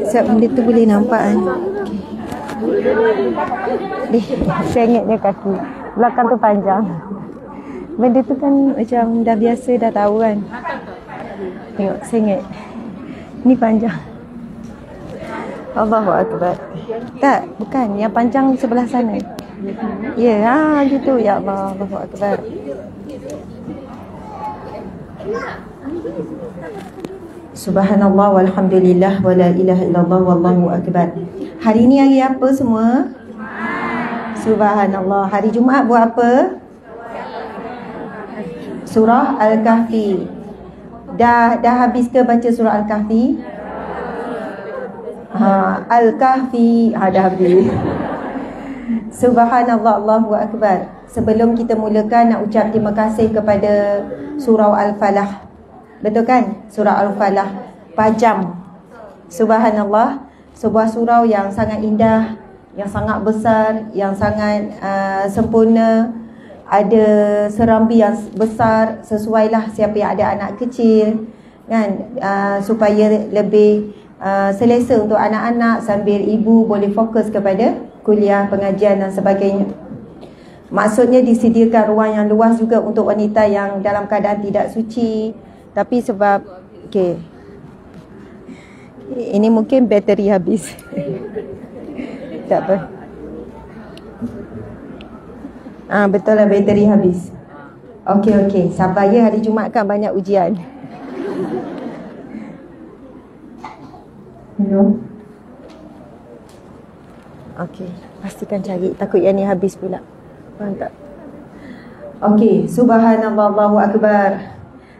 Sebab benda tu boleh nampak kan. Ni, sengitnya kaki. Belakang tu panjang. Benda tu kan macam dah biasa, dah tahu kan. Tengok, sengit. Ni panjang. Allahu Akbar. Tak, bukan. Yang panjang sebelah sana. Ya, gitu. Ya Allah, Allahu Akbar. Subhanallah walhamdulillah wa la ilaha illallah wallahu akbar. Hari ni hari apa semua? Subhanallah. Hari Jumaat buat apa? Surah Al-Kahfi. Dah habis ke baca surah Al-Kahfi? Al-Kahfi dah habis. Subhanallah, Allahu Akbar. Sebelum kita mulakan, nak ucap terima kasih kepada surah Al-Falah. Betul kan? Surah Al-Falah. Pajam. Subhanallah. Sebuah surau yang sangat indah, yang sangat besar, yang sangat sempurna. Ada serambi yang besar. Sesuailah siapa yang ada anak kecil kan, supaya lebih selesa untuk anak-anak, sambil ibu boleh fokus kepada kuliah, pengajian dan sebagainya. Maksudnya disediakan ruang yang luas juga untuk wanita yang dalam keadaan tidak suci. Tapi sebab ini mungkin bateri habis. Tak apa. Betul lah, bateri habis. Okey. Sabar ya, hari Jumaat kan banyak ujian. Hello. Okey, pastikan cari. Takut yang ni habis pula. Faham tak? Okey, subhanallah, Allahu Akbar.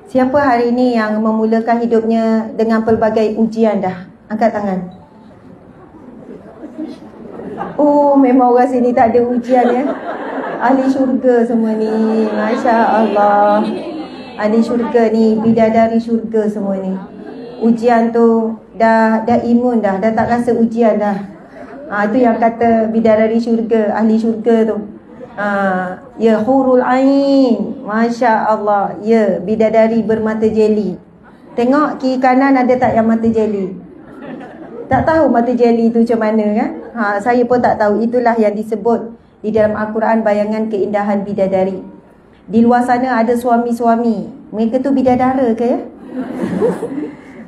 Siapa hari ini yang memulakan hidupnya dengan pelbagai ujian dah? Angkat tangan. Oh, memang orang sini tak ada ujian ya. Ahli syurga semua ni. Masya Allah. Ahli syurga ni, bidadari syurga semua ni. Ujian tu dah imun dah tak rasa ujian dah. Itu yang kata bidadari syurga, ahli syurga tu. Ya hurul ain. Masya Allah. Ya, bidadari bermata jeli. Tengok kiri kanan ada tak yang mata jeli? Tak tahu mata jeli tu macam mana kan? Saya pun tak tahu. Itulah yang disebut di dalam Al-Quran bayangan keindahan bidadari. Di luar sana ada suami-suami. Mereka tu bidadara ke ya?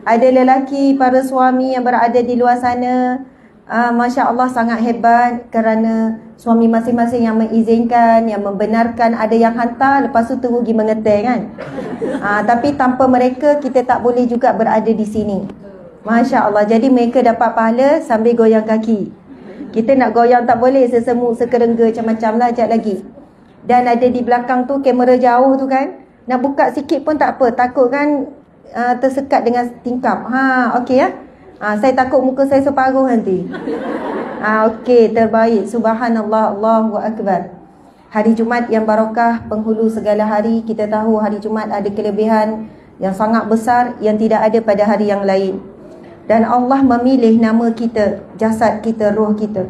Ada lelaki, para suami yang berada di luar sana, Masya Allah sangat hebat, kerana suami masing-masing yang mengizinkan, yang membenarkan. Ada yang hantar, lepas tu pergi mengetai kan. Tapi tanpa mereka, kita tak boleh juga berada di sini. Masya Allah. Jadi mereka dapat pahala sambil goyang kaki. Kita nak goyang tak boleh, sesemut, sekerengga, macam-macam lah. Sekejap lagi. Dan ada di belakang tu, kamera jauh tu kan, nak buka sikit pun tak apa. Takut kan tersekat dengan tingkap. Okey ya. Saya takut muka saya separuh nanti. Okey, terbaik. Subhanallah, Allahu Akbar. Hari Jumaat yang barakah, penghulu segala hari. Kita tahu hari Jumaat ada kelebihan yang sangat besar yang tidak ada pada hari yang lain. Dan Allah memilih nama kita, jasad kita, roh kita,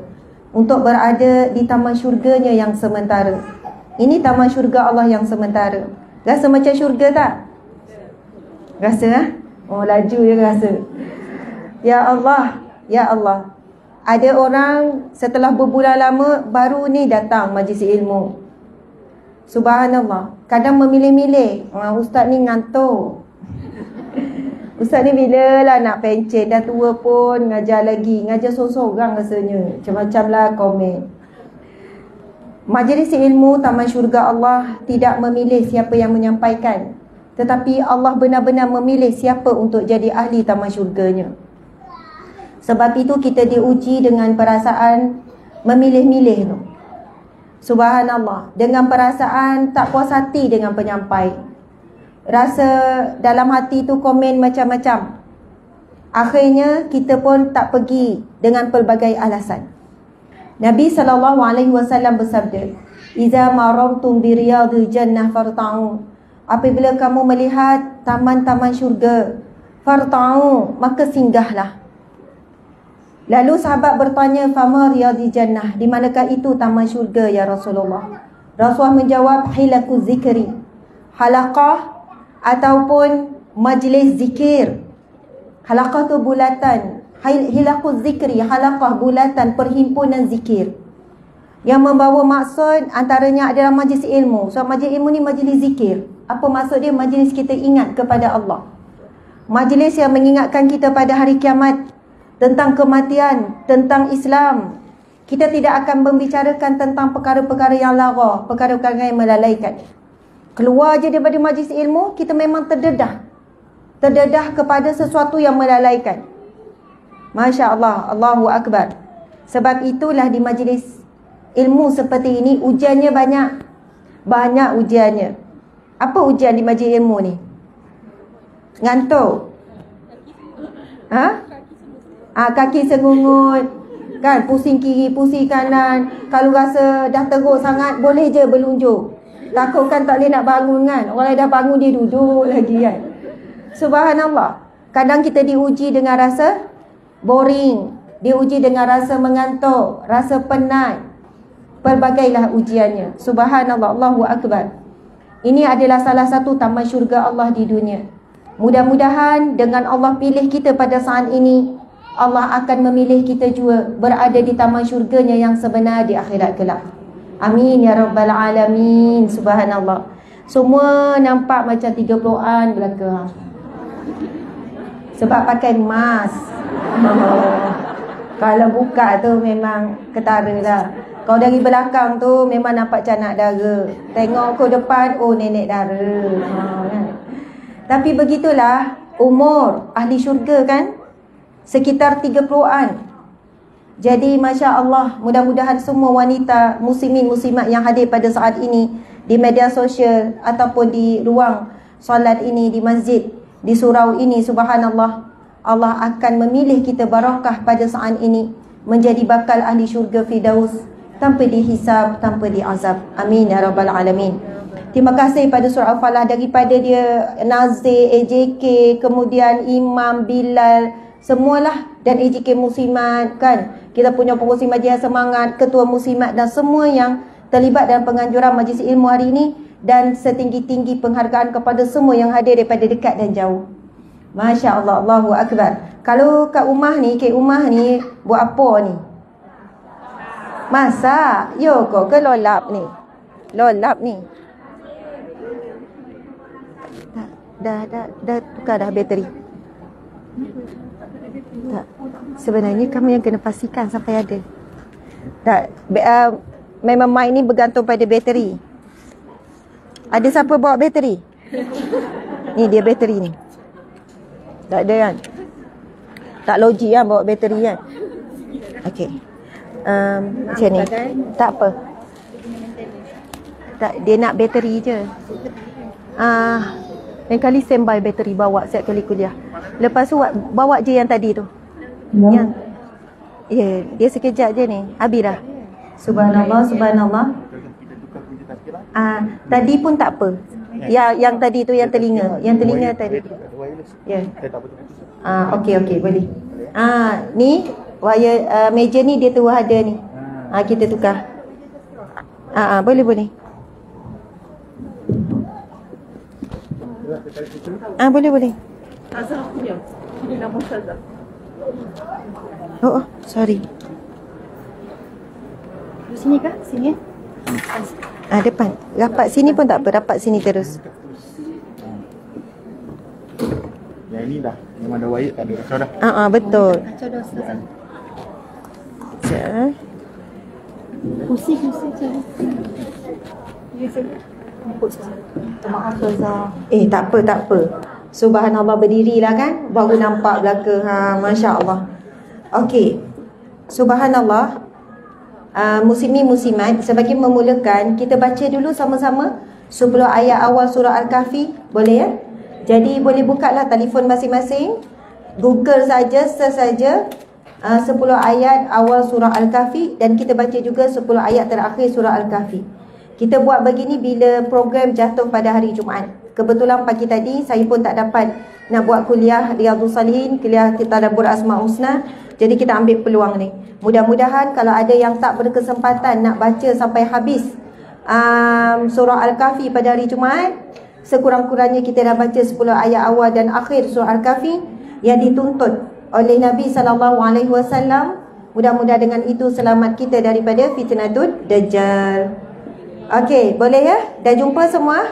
untuk berada di taman syurganya yang sementara. Ini taman syurga Allah yang sementara. Rasa macam syurga tak? Rasa Oh, laju je rasa. Ya Allah, ya Allah. Ada orang setelah berbulan lama baru ni datang majlis ilmu. Subhanallah. Kadang memilih-milih. Ustaz ni ngantuk. Ustaz ni bila lah nak pencen, dah tua pun ngajar lagi. Ngajar sorang-sorang rasanya. Macam-macam lah komen. Majlis ilmu Taman Syurga Allah tidak memilih siapa yang menyampaikan, tetapi Allah benar-benar memilih siapa untuk jadi ahli Taman Syurganya. Sebab itu kita diuji dengan perasaan memilih-milih tu. Subhanallah. Dengan perasaan tak puas hati dengan penyampai. Rasa dalam hati tu komen macam-macam. Akhirnya kita pun tak pergi dengan pelbagai alasan. Nabi SAW bersabda, "Iza marartum bi riyadil jannah farta'u." Apabila kamu melihat taman-taman syurga, farta'u, maka singgahlah. Lalu sahabat bertanya, "Fama riyadil jannah?" Di manakah itu taman syurga ya Rasulullah? Rasulullah menjawab, "Hilaqu zikri." Halaqah ataupun majlis zikir. Halaqah tu bulatan, Hilaquz zikri, halaqah bulatan perhimpunan zikir. Yang membawa maksud antaranya adalah majlis ilmu. So majlis ilmu ni majlis zikir. Apa maksud dia? Majlis kita ingat kepada Allah. Majlis yang mengingatkan kita pada hari kiamat, tentang kematian, tentang Islam. Kita tidak akan membicarakan tentang perkara-perkara yang lara, perkara-perkara yang melalaikan. Keluar je daripada majlis ilmu, kita memang terdedah. Terdedah kepada sesuatu yang melalaikan. Masya Allah, Allahu Akbar. Sebab itulah di majlis ilmu seperti ini, ujiannya banyak. Banyak ujiannya. Apa ujian di majlis ilmu ni? Ngantuk? Kaki sengungut, kan? Pusing kiri, pusing kanan. Kalau rasa dah teruk sangat, boleh je berlunjuk. Takut kan tak boleh nak bangun kan? Orang dah bangun dia duduk lagi kan? Subhanallah. Kadang kita diuji dengan rasa boring, diuji dengan rasa mengantuk, rasa penat. Pelbagailah ujiannya. Subhanallah, Allahu Akbar. Ini adalah salah satu taman syurga Allah di dunia. Mudah-mudahan dengan Allah pilih kita pada saat ini, Allah akan memilih kita juga berada di taman syurganya yang sebenar di akhirat kelak. Amin ya rabbal alamin. Subhanallah. Semua nampak macam 30-an belaka. Sebab pakai mask. Kalau buka tu memang ketara lah. Kalau dari belakang tu memang nampak macam anak dara. Tengok ke depan, oh nenek dara. Kan? Tapi begitulah umur ahli syurga kan, sekitar 30-an. Jadi Masya Allah, mudah-mudahan semua wanita muslimin muslimat yang hadir pada saat ini di media sosial ataupun di ruang solat ini, di masjid, di surau ini, subhanallah, Allah akan memilih kita barakah pada saat ini menjadi bakal ahli syurga Firdaus tanpa dihisab, tanpa diazab. Amin ya rabbal alamin. Terima kasih pada surah Al-Falah, daripada dia Nazir, AJK, kemudian Imam, Bilal, semualah, dan AJK Muslimat kan. Kita punya pengurusi majlis semangat, ketua Muslimat dan semua yang terlibat dalam penganjuran majlis ilmu hari ini, dan setinggi-tinggi penghargaan kepada semua yang hadir daripada dekat dan jauh. Masya Allah, Allahu Akbar. Kalau kat rumah ni, Kek Umah ni buat apa ni? Masak. Yo kok ke lolap ni? Lolap ni. Dah tukar dah bateri. Tak. Sebenarnya kamu yang kena pastikan sampai ada. Tak. Memang mic ni bergantung pada bateri. Ada siapa bawa bateri? Ni dia bateri ni. Tak ada kan? Tak logik kan bawa bateri kan? Okey. Macam ni. Tak apa. Tak, dia nak bateri je. Lain kali standby bateri bawa setiap kali kuliah. Lepas tu bawa je yang tadi tu. Yang dia sekejap je ni. Habis dah. Subhanallah, subhanallah. Tadi pun tak apa. Yang tadi tu yang telinga. Yang telinga tadi. Ya. Okey, boleh. Ni wire meja ni dia tu ada ni. Kita tukar. Boleh. Boleh. Azhar punya. Nama Azhar. Oh, sorry. Sini kah? Sini. Depan. Rapat sini pun tak apa. Rapat sini terus. Yang ini dah memang ada wire, tak ada kacau dah. Betul. Kacau dah Ustaz. Sekejap. Kursi je. Maaf Azhar. Tak apa. Subhanallah, berdirilah kan. Baru nampak belaka. Masya Allah. Okey. Subhanallah. Muslimin muslimat, sebagai memulakan, kita baca dulu sama-sama 10 ayat awal surah Al-Kahfi. Boleh ya? Jadi boleh buka lah telefon masing-masing, Google saja, search saja 10 ayat awal surah Al-Kahfi, dan kita baca juga 10 ayat terakhir surah Al-Kahfi. Kita buat begini bila program jatuh pada hari Jumaat. Kebetulan pagi tadi saya pun tak dapat nak buat kuliah Riyadhus Salihin, kuliah Tadabbur Asmaul Husna. Jadi kita ambil peluang ni. Mudah-mudahan kalau ada yang tak berkesempatan nak baca sampai habis surah Al-Kahfi pada hari Jumaat, sekurang-kurangnya kita dah baca 10 ayat awal dan akhir surah Al-Kahfi. Yang dituntut oleh Nabi SAW. Mudah-mudahan dengan itu selamat kita daripada fitnatul Dajjal. Okey, boleh ya? Dah jumpa semua?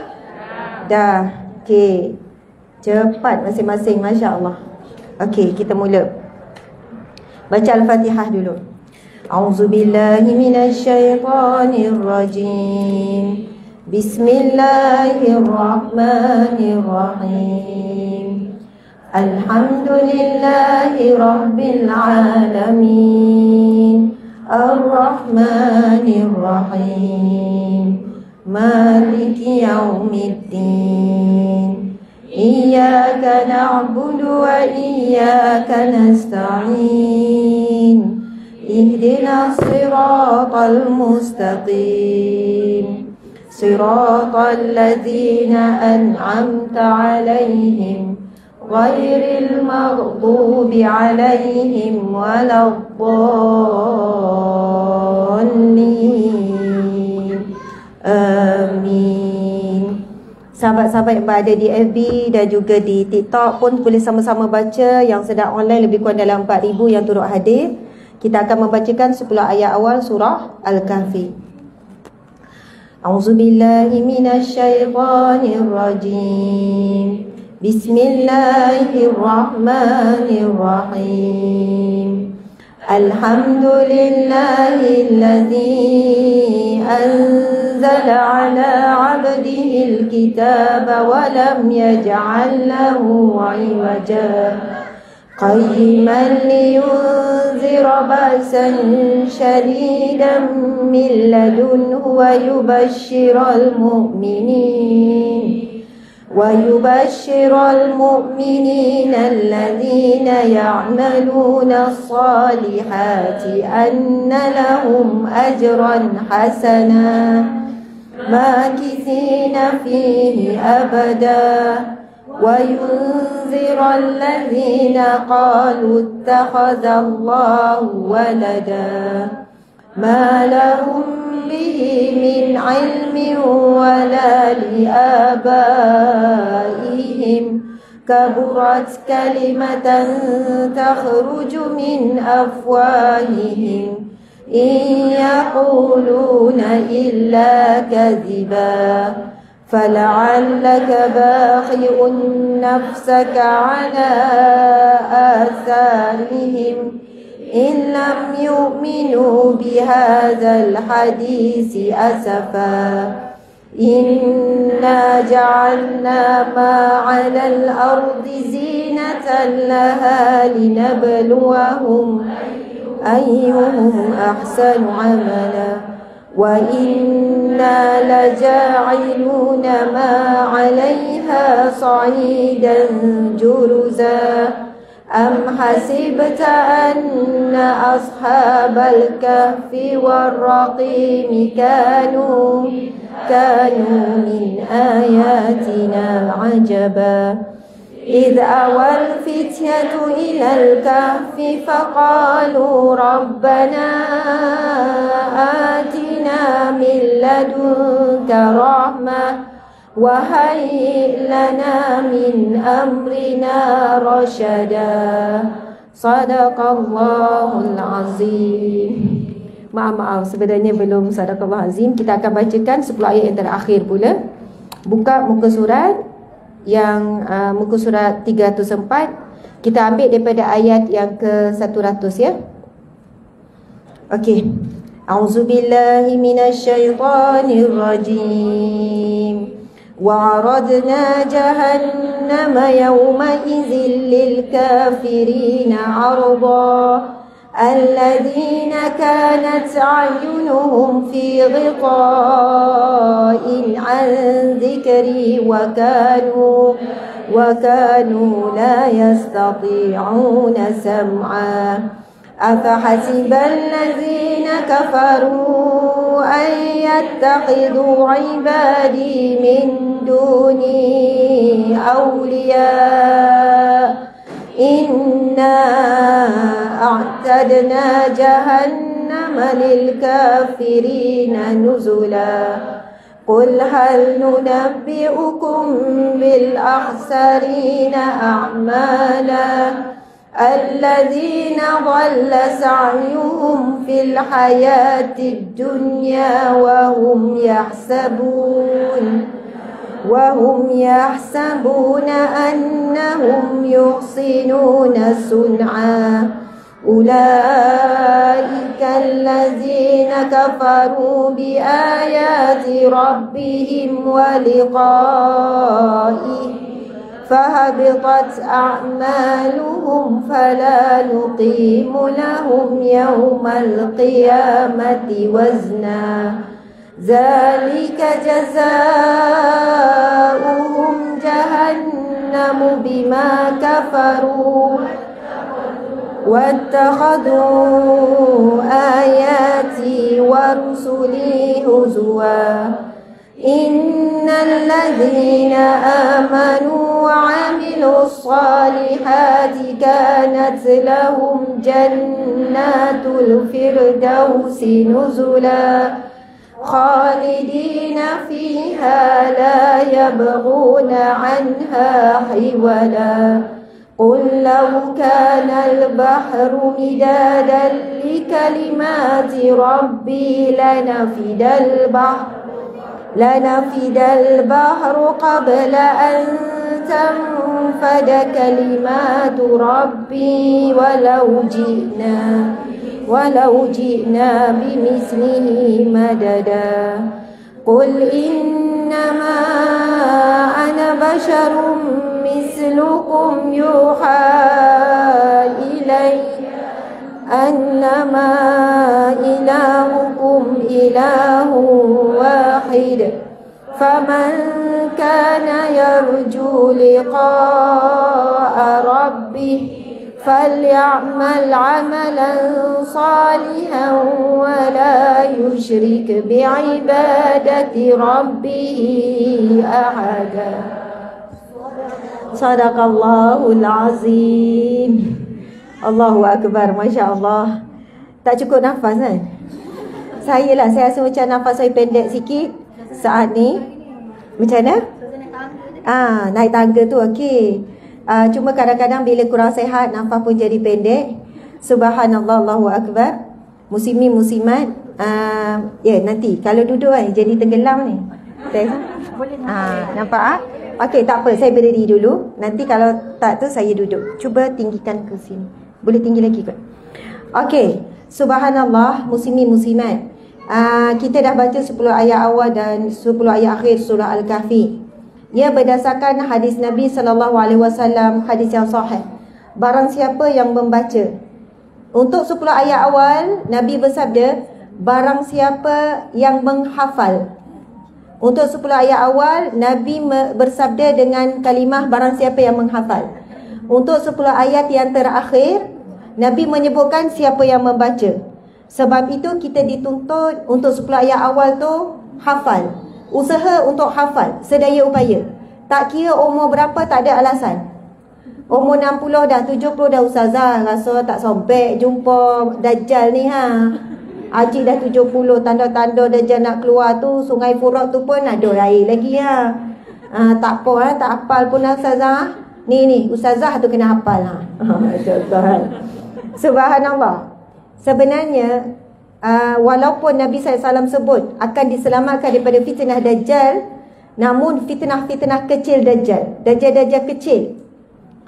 Dah. Okey. Cepat masing-masing, masya-Allah. Okey, kita mula. Baca Al-Fatihah dulu. A'udzubillahi minasyaitonir rajim. Bismillahirrahmanirrahim. Alhamdulillahi Rabbil Alamin. Ar-Rahmanir Rahim. Maliki Yaumiddin. Iyyaka na'budu wa iyyaka nasta'in. Ihdinas siratal mustaqim. Siratal ladzina an'amta 'alaihim ghairil maghdubi 'alaihim waladdallin. Amin. Sahabat-sahabat yang berada di FB dan juga di TikTok pun boleh sama-sama baca. Yang sedang online lebih kurang dalam 4,000 yang turut hadir. Kita akan membacakan 10 ayat awal surah Al-Kahfi. A'udzubillahi minasyaitonir rajim. Bismillahirrahmanirrahim. Alhamdulillahilladzi anzala ala 'abdihil kitaba wa lam yaj'al lahu 'iwaja qayyiman liyunzira ba'san shadidan min ladunhu wa yubashshiral mu'minin ويبشر المؤمنين الذين يعملون الصالحات أن لهم أجرا حسنا ماكثين فيه أبدا وينذر الذين قالوا اتخذ الله ولدا ما لهم به من علم ولا لآبائهم كبرت كلمة تخرج من أفواههم إن يقولون إلا كذبا فلعلك باخع نفسك على آثارهم إن لم يؤمنوا بهذا الحديث أسفا إنا جعلنا ما على الأرض زينة لها لنبلوهم أيهم أحسن عملا وإنا لجاعلون ما عليها صعيدا جرزا أم حسبت أن أصحاب الكهف والرقيم كانوا من آياتنا عجبا إذ أوى الفتية إلى الكهف فقالوا ربنا آتنا من لدنك رحمة وهيئ لنا من أمرنا رشدا صدق الله العظيم. Maaf, sebenarnya belum sadaqallah azim. Kita akan bacakan 10 ayat yang terakhir pula. Buka muka surat yang muka surat 304. Kita ambil daripada ayat yang ke 100 ya. Okey. A'udzubillahi minasyaitonir rajim. وعرضنا جهنم يومئذ للكافرين عرضا الذين كانت أعينهم في غطاء عن ذكري وكانوا لا يستطيعون سمعا أفحسب الذين كفروا أن يتخذوا عبادي من دوني أولياء إنا أعتدنا جهنم للكافرين نزلا قل هل ننبئكم بالأخسرين أعمالا الذين ضل سعيهم في الحياة الدنيا وهم يحسبون أنهم يحسنون صنعا أولئك الذين كفروا بآيات ربهم ولقائه فهبطت أعمالهم فلا نقيم لهم يوم القيامة وزنا ذلك جزاؤهم جهنم بما كفروا واتخذوا آياتي ورسلي هزوا إن الذين آمنوا وعملوا الصالحات كانت لهم جنات الفردوس نزلا خالدين فيها لا يبغون عنها حولا قل لو كان البحر مدادا لكلمات ربي لنفد البحر قبل أن تنفد كلمات ربي ولو جئنا بمثله مددا قل إنما أنا بشر مثلكم يوحى إلي أنما إلهكم إله واحد فمن كان يرجو لقاء ربه فليعمل عملا صالحا ولا يشرك بعبادة ربه أحدا Sadaqallahul Azim. Allahu Akbar, Masya Allah. Tak cukup nafas kan? Saya rasa macam nafas saya pendek sikit saat ni. Macam mana? Naik tangga tu okey. Cuma kadang-kadang bila kurang sehat, nafas pun jadi pendek. Subhanallah, Allahu Akbar. Muslimin muslimat, nanti kalau duduk kan jadi tenggelam ni. Nampak ah? Okey, tak apa, saya berdiri dulu. Nanti kalau tak tu saya duduk. Cuba tinggikan ke sini. Boleh tinggi lagi kot. Okey, subhanallah, muslimin muslimat. Kita dah baca 10 ayat awal dan 10 ayat akhir surah Al-Kahfi. Ia berdasarkan hadis Nabi SAW, hadis yang sahih. Barang siapa yang membaca, untuk 10 ayat awal Nabi bersabda, barang siapa yang menghafal. Untuk 10 ayat awal Nabi bersabda dengan kalimah barang siapa yang menghafal. Untuk 10 ayat yang terakhir Nabi menyebutkan siapa yang membaca. Sebab itu kita dituntut untuk 10 ayat awal tu hafal. Usaha untuk hafal sedaya upaya. Tak kira umur berapa, tak ada alasan. Umur 60 dah, 70 dah, ustazah rasa tak sampai jumpa Dajjal ni Haji dah 70, tanda-tanda Dajjal nak keluar tu, Sungai Furat tu pun ada air lagi tak apa tak hafal pun ustazah. Ni ustazah tu kena hafal Subhanallah. Sebenarnya walaupun Nabi SAW sebut akan diselamatkan daripada fitnah Dajjal, namun fitnah-fitnah kecil Dajjal kecil,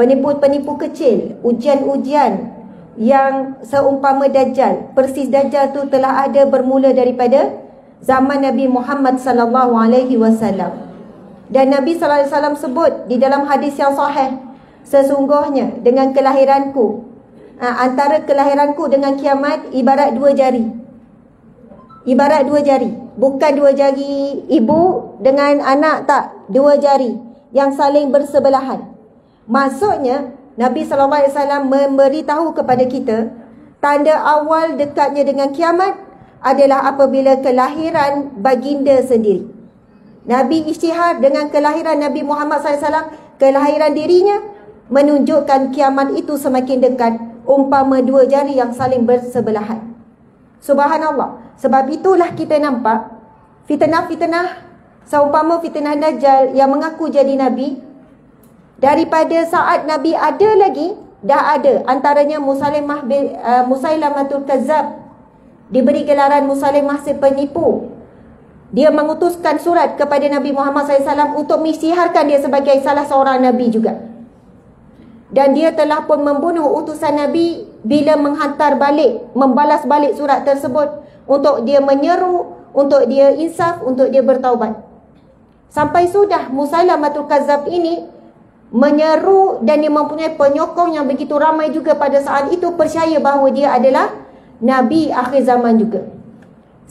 penipu-penipu kecil, ujian-ujian yang seumpama Dajjal, persis Dajjal tu telah ada bermula daripada zaman Nabi Muhammad SAW. Dan Nabi SAW sebut di dalam hadis yang sahih, sesungguhnya dengan kelahiranku, antara kelahiranku dengan kiamat ibarat 2 jari. Ibarat 2 jari. Bukan 2 jari ibu dengan anak, tak. 2 jari yang saling bersebelahan. Maksudnya Nabi SAW memberitahu kepada kita, tanda awal dekatnya dengan kiamat adalah apabila kelahiran baginda sendiri. Nabi isytihar dengan kelahiran Nabi Muhammad SAW, kelahiran dirinya menunjukkan kiamat itu semakin dekat, umpama 2 jari yang saling bersebelahan. Subhanallah. Sebab itulah kita nampak fitnah-fitnah seumpama fitnah Dajjal yang mengaku jadi Nabi. Daripada saat Nabi ada lagi, dah ada. Antaranya Musailamatul Kazzab, diberi gelaran Musailamah si penipu. Dia mengutuskan surat kepada Nabi Muhammad SAW untuk mengisytiharkan dia sebagai salah seorang Nabi juga. Dan dia telah pun membunuh utusan Nabi bila menghantar balik, membalas balik surat tersebut untuk dia menyeru, untuk dia insaf, untuk dia bertaubat. Sampai sudah Musailamatul Kazzab ini menyeru dan dia mempunyai penyokong yang begitu ramai juga pada saat itu percaya bahawa dia adalah Nabi akhir zaman juga.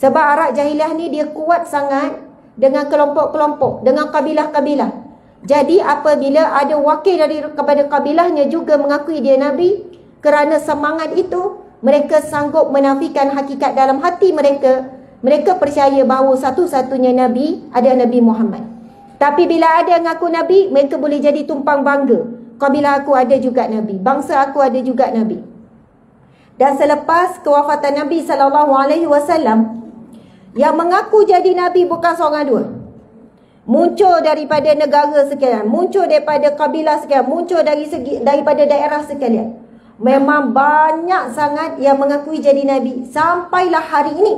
Sebab Arab Jahiliah ni dia kuat sangat dengan kelompok-kelompok, dengan kabilah-kabilah. Jadi apabila ada wakil kepada kabilahnya juga mengakui dia Nabi, kerana semangat itu mereka sanggup menafikan hakikat dalam hati mereka. Mereka percaya bahawa satu-satunya Nabi adalah Nabi Muhammad. Tapi bila ada yang ngaku Nabi, mereka boleh jadi tumpang bangga. Kabilah aku ada juga Nabi, bangsa aku ada juga Nabi. Dan selepas kewafatan Nabi SAW, yang mengaku jadi Nabi bukan seorang dua. Muncul daripada negara sekalian, muncul daripada kabilah sekalian, muncul daripada daerah sekalian. Memang banyak sangat yang mengakui jadi Nabi. Sampailah hari ini.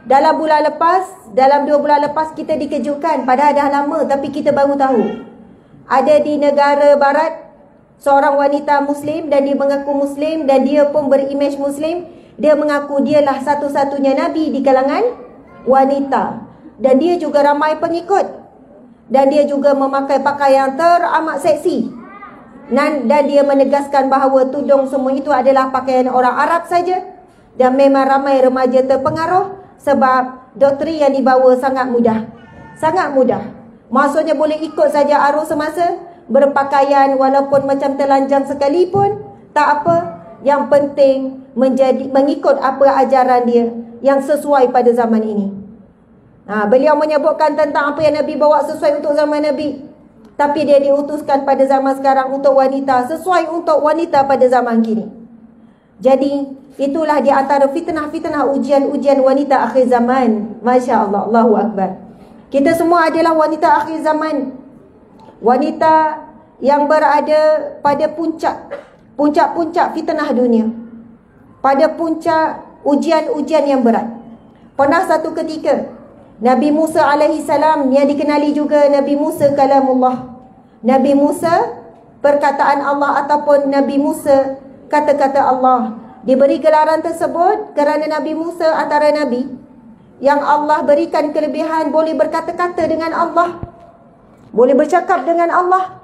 Dalam bulan lepas, dalam 2 bulan lepas kita dikejutkan. Padahal dah lama tapi kita baru tahu. Ada di negara barat seorang wanita Muslim dan dia mengaku Muslim dan dia pun berimej Muslim. Dia mengaku dialah satu-satunya Nabi di kalangan wanita. Dan dia juga ramai pengikut. Dan dia juga memakai pakaian teramat seksi. Dan dia menegaskan bahawa tudung semua itu adalah pakaian orang Arab saja. Dan memang ramai remaja terpengaruh sebab doktrin yang dibawa sangat mudah. Sangat mudah. Maksudnya boleh ikut saja arus semasa, berpakaian walaupun macam telanjang sekalipun, tak apa. Yang penting mengikut apa ajaran dia yang sesuai pada zaman ini. Beliau menyebutkan tentang apa yang Nabi bawa sesuai untuk zaman Nabi. Tapi dia diutuskan pada zaman sekarang untuk wanita, sesuai untuk wanita pada zaman kini. Jadi itulah di antara fitnah-fitnah ujian-ujian wanita akhir zaman. Masya Allah, Allahu Akbar. Kita semua adalah wanita akhir zaman. Wanita yang berada pada puncak fitnah dunia. Pada puncak ujian-ujian yang berat. Pernah satu ketika Nabi Musa alaihi salam, yang dikenali juga Nabi Musa kalamullah. Nabi Musa perkataan Allah ataupun Nabi Musa kata-kata Allah. Diberi gelaran tersebut kerana Nabi Musa antara Nabi yang Allah berikan kelebihan boleh berkata-kata dengan Allah. Boleh bercakap dengan Allah.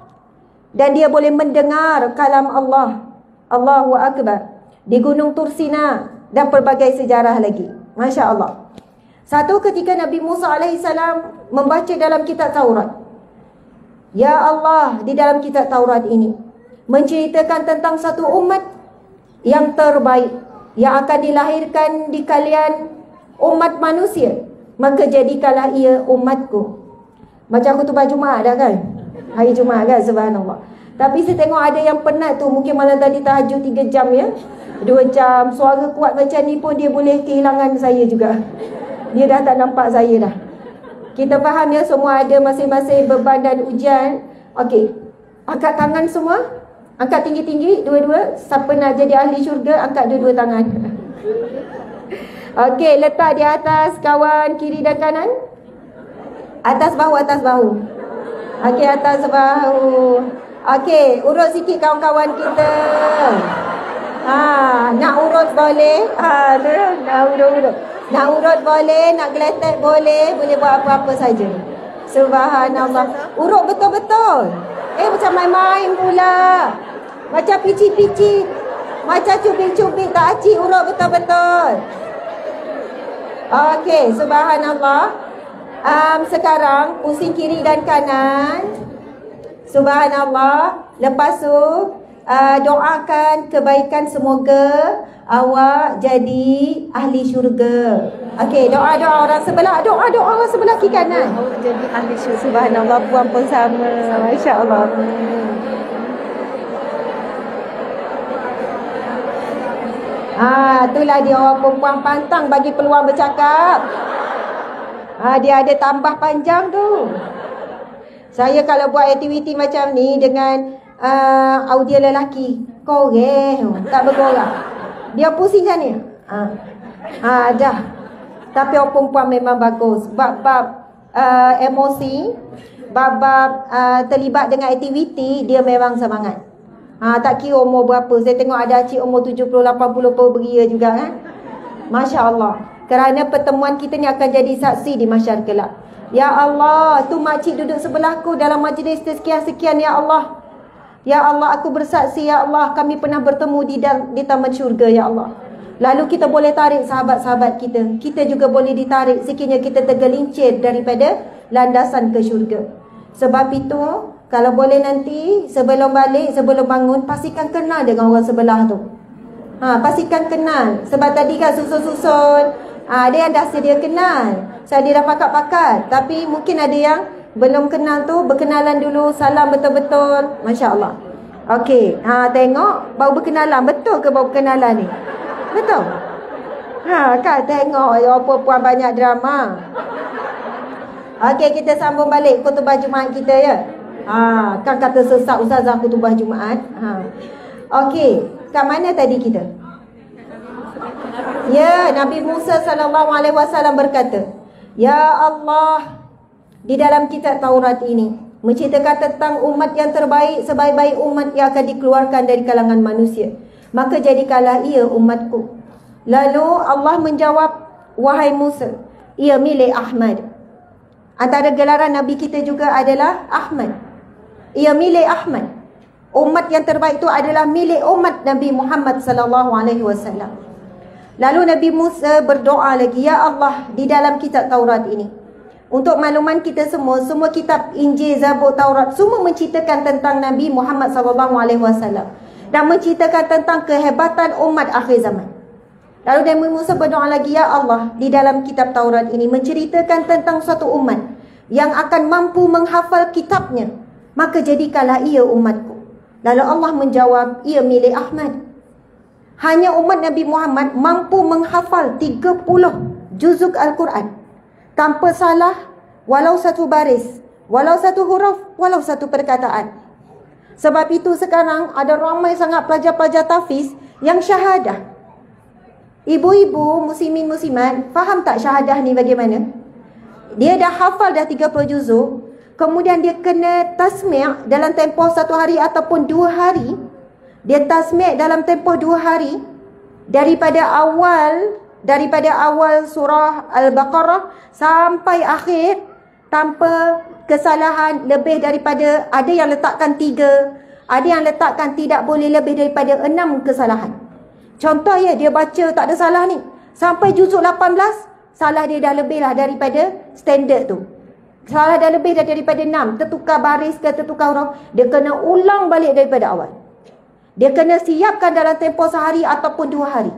Dan dia boleh mendengar kalam Allah. Allahu Akbar. Di Gunung Tursina dan pelbagai sejarah lagi. Masya Allah. Satu ketika Nabi Musa AS membaca dalam kitab Taurat. Ya Allah, di dalam kitab Taurat ini menceritakan tentang satu umat yang terbaik, yang akan dilahirkan di kalian umat manusia. Maka jadikanlah ia umatku. Macam khutbah Jumaat dah kan? Hari Jumaat kan, subhanallah. Tapi saya tengok ada yang penat tu, mungkin malam tadi tahajud 3 jam ya, 2 jam, suara kuat macam ni pun dia boleh kehilangan saya juga. Dia dah tak nampak saya dah. Kita faham ya, semua ada masing-masing beban dan ujian. Okey, angkat tangan semua. Angkat tinggi-tinggi, dua-dua. Siapa nak jadi ahli syurga, angkat dua-dua tangan. Okey, letak di atas kawan kiri dan kanan. Atas bahu, atas bahu. Okey, atas bahu. Okey, urut sikit kawan-kawan kita. Nak urut boleh. Nak urut. Nak urut boleh, nak geletek boleh, boleh buat apa-apa saja. Subhanallah. Urut betul-betul. Macam main-main pula. Macam pici-pici. Macam cubik-cubik tak acik, urut betul-betul. Okey, subhanallah. Sekarang pusing kiri dan kanan. Subhanallah. Lepas tu doakan kebaikan, semoga awak jadi ahli syurga. Okey, doa-doa orang sebelah, doa-doa orang sebelah kiri kanan. Awak jadi ahli syurga. Subhanallah, puan pun sama. Masya-Allah. Itulah dia orang perempuan pantang bagi peluang bercakap. Dia ada tambah panjang tu. Saya kalau buat aktiviti macam ni dengan audio lelaki, Koreh, tak berkorang. Dia pusing kan ni? Dah. Tapi orang perempuan memang bagus. Bab-bab emosi, bab-bab terlibat dengan aktiviti, dia memang semangat. Tak kira umur berapa. Saya tengok ada cik umur 70-80 beria juga kan. Masya Allah. Kerana pertemuan kita ni akan jadi saksi di mahsyar kelak. Ya Allah, tu makcik duduk sebelahku dalam majlis sekian-sekian. Ya Allah, ya Allah, aku bersaksi. Ya Allah, kami pernah bertemu di taman syurga. Ya Allah. Lalu kita boleh tarik sahabat-sahabat kita. Kita juga boleh ditarik sekiranya kita tergelincir daripada landasan ke syurga. Sebab itu, kalau boleh nanti sebelum balik, sebelum bangun, pastikan kenal dengan orang sebelah tu. Pastikan kenal. Sebab tadi kan susun-susun, ada yang dah sedia kenal, saya dia dah pakat-pakat. Tapi mungkin ada yang belum kenal tu, berkenalan dulu, salam betul-betul. Masya Allah. Okey, tengok baru berkenalan. Betul ke baru berkenalan ni? Betul? Kan tengok perempuan banyak drama. Okey, kita sambung balik khutbah Jumaat kita ya. Kan kata sesak ustazah khutbah Jumaat. Okey, kat mana tadi kita? Ya, Nabi Musa SAW berkata, Ya Allah, di dalam kitab Taurat ini menceritakan tentang umat yang terbaik, sebaik-baik umat yang akan dikeluarkan dari kalangan manusia. Maka jadikanlah ia umatku. Lalu Allah menjawab, Wahai Musa, ia milik Ahmad. Antara gelaran Nabi kita juga adalah Ahmad. Ia milik Ahmad. Umat yang terbaik itu adalah milik umat Nabi Muhammad SAW. Lalu Nabi Musa berdoa lagi, Ya Allah, di dalam kitab Taurat ini, untuk makluman kita semua kitab Injil, Zabur, Taurat, semua menceritakan tentang Nabi Muhammad SAW dan menceritakan tentang kehebatan umat akhir zaman. Lalu Nabi Musa berdoa lagi, Ya Allah, di dalam kitab Taurat ini menceritakan tentang suatu umat yang akan mampu menghafal kitabnya, maka jadikanlah ia umatku. Lalu Allah menjawab, ia milik Ahmad. Hanya umat Nabi Muhammad mampu menghafal 30 juzuk Al-Quran tanpa salah, walau satu baris, walau satu huruf, walau satu perkataan. Sebab itu sekarang ada ramai sangat pelajar-pelajar tahfiz yang syahadah. Ibu-ibu, muslimin muslimat, faham tak syahadah ni bagaimana? Dia dah hafal dah 30 juzuk, kemudian dia kena tasmi' dalam tempoh 1 hari ataupun 2 hari. Dia tasmi' dalam tempoh 2 hari daripada awal surah Al-Baqarah sampai akhir tanpa kesalahan lebih daripada, ada yang letakkan 3, ada yang letakkan tidak boleh lebih daripada 6 kesalahan. Contoh ya, dia baca tak ada salah ni sampai juzuk 18, salah dia dah lebih lah daripada standard tu. Salah dah lebih daripada 6, tertukar baris ke tertukar huruf, dia kena ulang balik daripada awal. Dia kena siapkan dalam tempoh sehari ataupun 2 hari.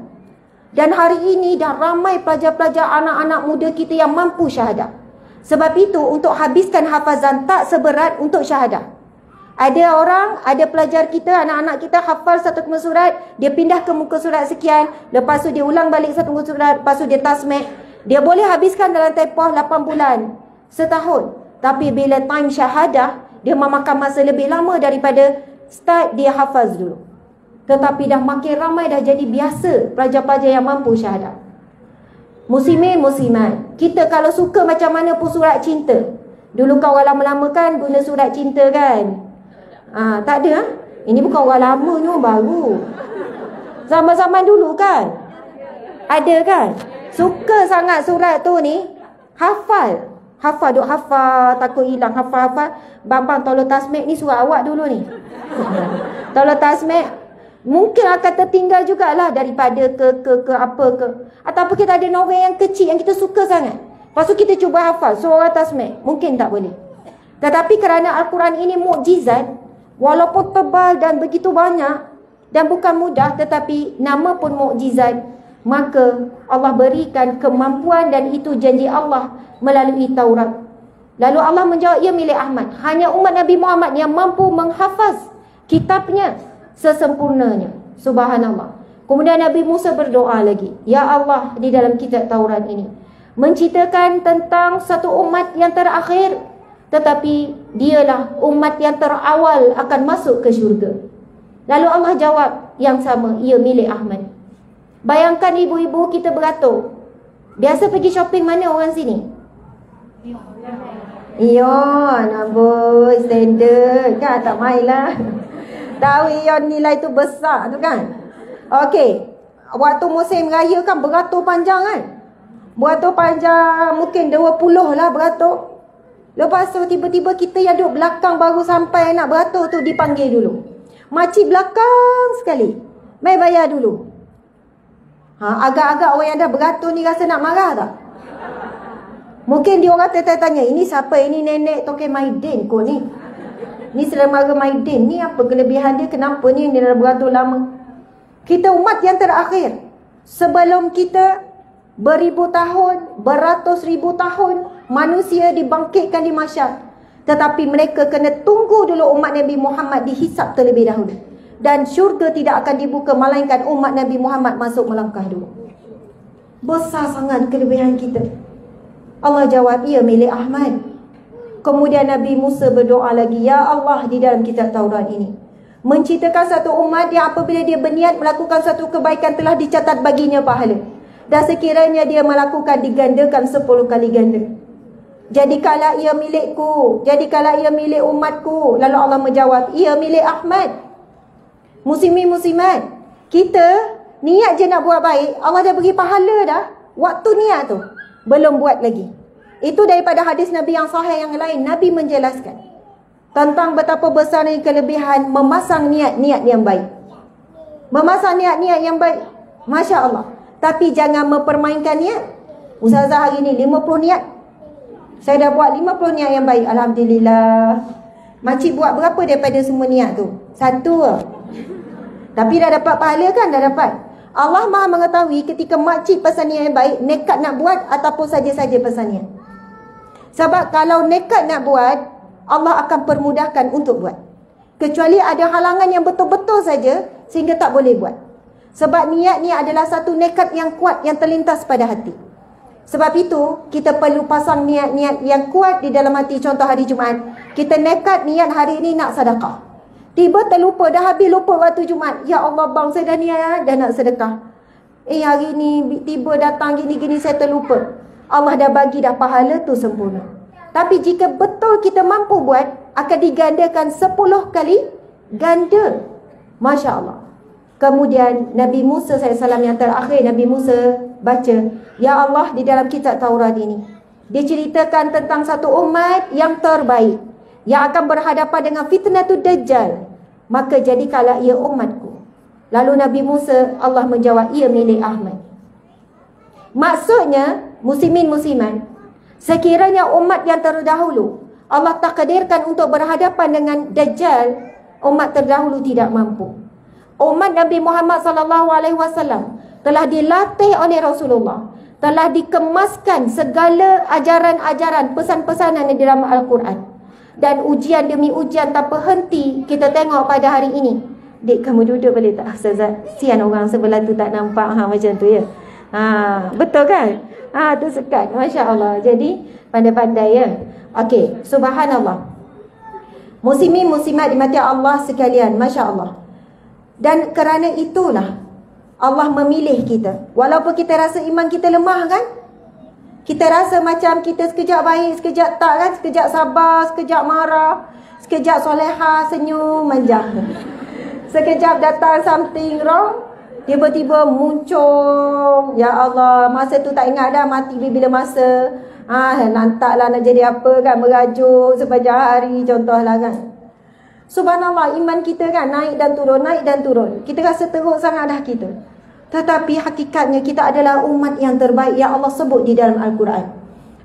Dan hari ini dah ramai pelajar-pelajar, anak-anak muda kita yang mampu syahadah. Sebab itu untuk habiskan hafazan tak seberat untuk syahadah. Ada pelajar kita, anak-anak kita hafal satu muka surat, dia pindah ke muka surat sekian, lepas tu dia ulang balik satu muka surat, lepas tu dia tasmi'. Dia boleh habiskan dalam tempoh 8 bulan, setahun. Tapi bila time syahadah, dia memakan masa lebih lama daripada start dia hafaz dulu. Tetapi dah makin ramai, dah jadi biasa pelajar-pelajar yang mampu syahadah. Muslimin muslimat, kita kalau suka macam mana pun surat cinta. Dulu kau orang lama-lama kan guna surat cinta kan? Tak ada. Ini bukan orang lama ni, orang baru. Zaman-zaman dulu kan? Ada kan? Suka sangat surat tu ni, hafal, duk hafal, takut hilang, hafal. Bang, tolong tasmi' ni surat awak dulu ni. Tolong tasmi'. Mungkin akan tertinggal jugalah daripada ke apa ke. Ataupun kita ada novel yang kecil yang kita suka sangat. Lepas tu kita cuba hafal surah tasmi'. Mungkin tak boleh. Tetapi kerana Al-Quran ini mukjizat, walaupun tebal dan begitu banyak dan bukan mudah, tetapi nama pun mukjizat, maka Allah berikan kemampuan dan itu janji Allah melalui Taurat. Lalu Allah menjawab, ia milik Ahmad. Hanya umat Nabi Muhammad yang mampu menghafaz kitabnya sesempurnanya. Subhanallah. Kemudian Nabi Musa berdoa lagi, Ya Allah, di dalam kitab Taurat ini menceritakan tentang satu umat yang terakhir, tetapi dialah umat yang terawal akan masuk ke syurga. Lalu Allah jawab yang sama, ia milik Ahmad. Bayangkan ibu-ibu kita beratur. Biasa pergi shopping mana orang sini? Ion, amboi, standard kan, tak main lah. Tahu Ion nilai tu besar tu kan. Okey, waktu musim raya kan beratur panjang kan. Beratur panjang mungkin 20 lah beratur. Lepas tu tiba-tiba kita yang duduk belakang baru sampai nak beratur tu dipanggil dulu. Makcik belakang sekali, mai bayar dulu. Agak-agak orang yang dah beratur ni rasa nak marah tak? Mungkin dia orang tanya, ini siapa? Ini nenek Toke Maidin kot ni. Ni Selemara Maidin. Ni apa kelebihan dia? Kenapa ni dia dah beratur lama? Kita umat yang terakhir. Sebelum kita beribu tahun, beratus ribu tahun, manusia dibangkitkan di mahsyar. Tetapi mereka kena tunggu dulu umat Nabi Muhammad dihisap terlebih dahulu. Dan syurga tidak akan dibuka melainkan umat Nabi Muhammad masuk melangkah dulu. Besar sangat kelebihan kita. Allah jawab, ia milik Ahmad. Kemudian Nabi Musa berdoa lagi, ya Allah, di dalam kitab Taurat ini menciptakan satu umat yang apabila dia berniat melakukan satu kebaikan telah dicatat baginya pahala. Dan sekiranya dia melakukan digandakan 10 kali ganda. Jadikanlah ia milikku, jadikanlah ia milik umatku. Lalu Allah menjawab, ia milik Ahmad. Muslimin muslimat, kita niat je nak buat baik, Allah dah bagi pahala dah. Waktu niat tu belum buat lagi. Itu daripada hadis Nabi yang sahih yang lain. Nabi menjelaskan tentang betapa besarnya kelebihan memasang niat-niat yang baik. Memasang niat-niat yang baik, Masya Allah. Tapi jangan mempermainkan niat. Ustazah hari ni 50 niat, saya dah buat 50 niat yang baik, Alhamdulillah. Makcik buat berapa daripada semua niat tu? 1 lah. Tapi dah dapat pahala kan? Dah dapat. Allah Maha mengetahui ketika makcik pesan niat yang baik, nekat nak buat ataupun saja-saja pesan niat. Sebab kalau nekat nak buat, Allah akan permudahkan untuk buat. Kecuali ada halangan yang betul-betul saja sehingga tak boleh buat. Sebab niat ni adalah satu nekat yang kuat yang terlintas pada hati. Sebab itu, kita perlu pasang niat-niat yang kuat di dalam hati. Contoh hari Jumaat, kita nekat niat hari ini nak sedekah. Tiba terlupa, dah habis lupa waktu Jumaat. Ya Allah bang, saya dah niat dah nak sedekah. Hari ni tiba datang gini-gini saya terlupa. Allah dah bagi dah pahala tu sempurna. Tapi jika betul kita mampu buat, akan digandakan 10 kali ganda. Masya Allah. Kemudian Nabi Musa SAW yang terakhir, Nabi Musa baca, ya Allah, di dalam kitab Taurat ini diceritakan tentang satu umat yang terbaik, yang akan berhadapan dengan fitnatul Dajjal. Maka jadikanlah ia umatku. Lalu Nabi Musa, Allah menjawab, ia milik Ahmad. Maksudnya, muslimin muslimat, sekiranya umat yang terdahulu Allah takdirkan untuk berhadapan dengan Dajjal, umat terdahulu tidak mampu. Umat Nabi Muhammad SAW telah dilatih oleh Rasulullah, telah dikemaskan segala ajaran-ajaran, pesan-pesanan di dalam Al-Quran. Dan ujian demi ujian tak berhenti kita tengok pada hari ini. Dek, kamu duduk boleh tak? Ustazah, sian orang sebelah tu tak nampak macam tu ya. Betul kan? Tu sekat. Masya Allah. Jadi pandai-pandai ya. Okey, subhanallah. Muslimin muslimat dimati Allah sekalian, Masya Allah. Dan kerana itulah Allah memilih kita. Walaupun kita rasa iman kita lemah kan? Kita rasa macam kita sekejap baik, sekejap tak kan? Sekejap sabar, sekejap marah, sekejap soleha, senyum, manja. Sekejap datang something wrong, tiba-tiba muncul. Ya Allah, masa tu tak ingat dah mati bila masa. Nantaklah nak jadi apa kan, merajuk sepanjang hari contohlah kan. Subhanallah, iman kita kan naik dan turun, naik dan turun. Kita rasa teruk sangat dah kita. Tetapi hakikatnya kita adalah umat yang terbaik yang Allah sebut di dalam Al-Quran.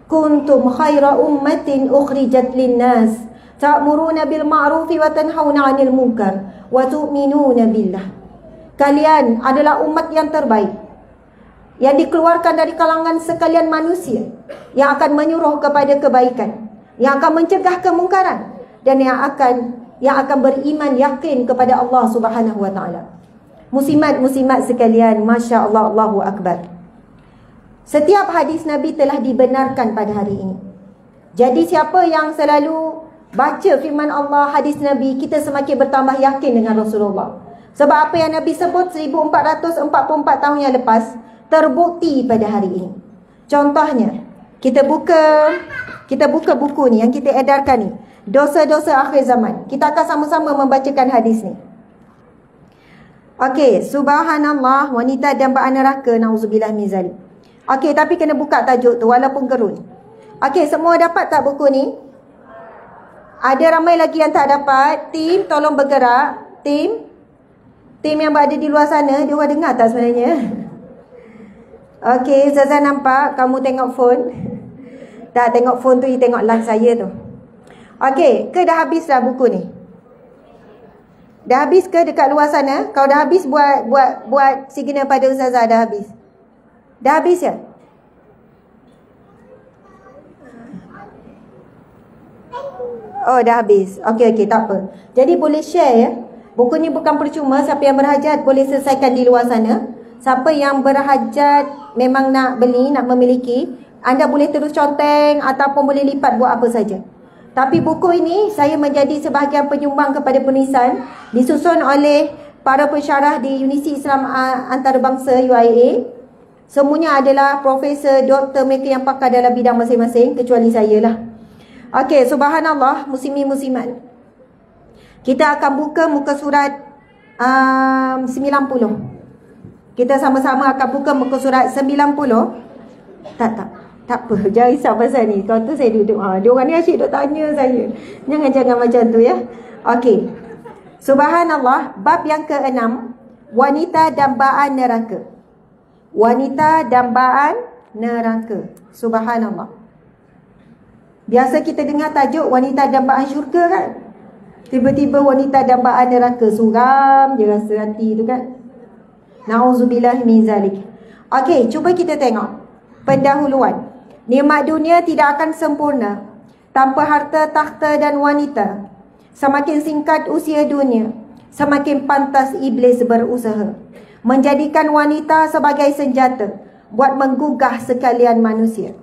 Kuntum khaira ummatin ukhrijat linnas ta'muruna bil ma'rufi wa tanhauna 'anil munkar wa tu'minuna billah. Kalian adalah umat yang terbaik yang dikeluarkan dari kalangan sekalian manusia, yang akan menyuruh kepada kebaikan, yang akan mencegah kemungkaran, dan yang akan beriman yakin kepada Allah Subhanahu wa taala. Muslimat-muslimat sekalian, Masya Allah, Allahu Akbar. Setiap hadis Nabi telah dibenarkan pada hari ini. Jadi siapa yang selalu baca firman Allah, hadis Nabi, kita semakin bertambah yakin dengan Rasulullah. Sebab apa yang Nabi sebut 1444 tahun yang lepas terbukti pada hari ini. Contohnya, kita buka buku ni yang kita edarkan ni, Dosa-dosa akhir zaman. Kita akan sama-sama membacakan hadis ni. Okey, subhanallah, wanita dambaan neraka, nauzubillah min zalik. Okey, tapi kena buka tajuk tu walaupun gerun. Okey, semua dapat tak buku ni? Ada ramai lagi yang tak dapat. Tim, tolong bergerak. Tim yang berada di luar sana, dia orang dengar tak sebenarnya? Okey, Zaza nampak kamu tengok phone. Tak tengok phone tu, you tengok live saya tu. Okey, ke dah habis dah buku ni? Dah habis ke dekat luar sana? Kalau dah habis, buat signal pada Ustazah dah habis. Dah habis ya? Oh, dah habis. Okey, tak apa. Jadi boleh share ya. Buku ni bukan percuma. Siapa yang berhajat boleh selesaikan di luar sana. Siapa yang berhajat memang nak beli, nak memiliki, anda boleh terus conteng ataupun boleh lipat buat apa saja. Tapi buku ini saya menjadi sebahagian penyumbang kepada penulisan, disusun oleh para pensyarah di Unisi Islam Antarabangsa UIA. Semuanya adalah profesor, doktor, mereka yang pakar dalam bidang masing-masing, kecuali saya lah. Okey, subhanallah, muslimin muslimat. Kita akan buka muka surat 90. Kita sama-sama akan buka muka surat 90. Tak apa, jangan risau pasal ni. Kalau tu saya duduk, dia orang ni asyik duk tanya saya. Jangan macam tu ya. Okey. Subhanallah, bab yang ke-6, wanita dambaan neraka. Wanita dambaan neraka. Subhanallah. Biasa kita dengar tajuk wanita dambaan syurga kan? Tiba-tiba wanita dambaan neraka, suram je rasa hati tu kan. Nauzubillah min zalik. Okey, cuba kita tengok pendahuluan. Nikmat dunia tidak akan sempurna tanpa harta, takhta dan wanita. Semakin singkat usia dunia, semakin pantas iblis berusaha menjadikan wanita sebagai senjata buat menggugah sekalian manusia.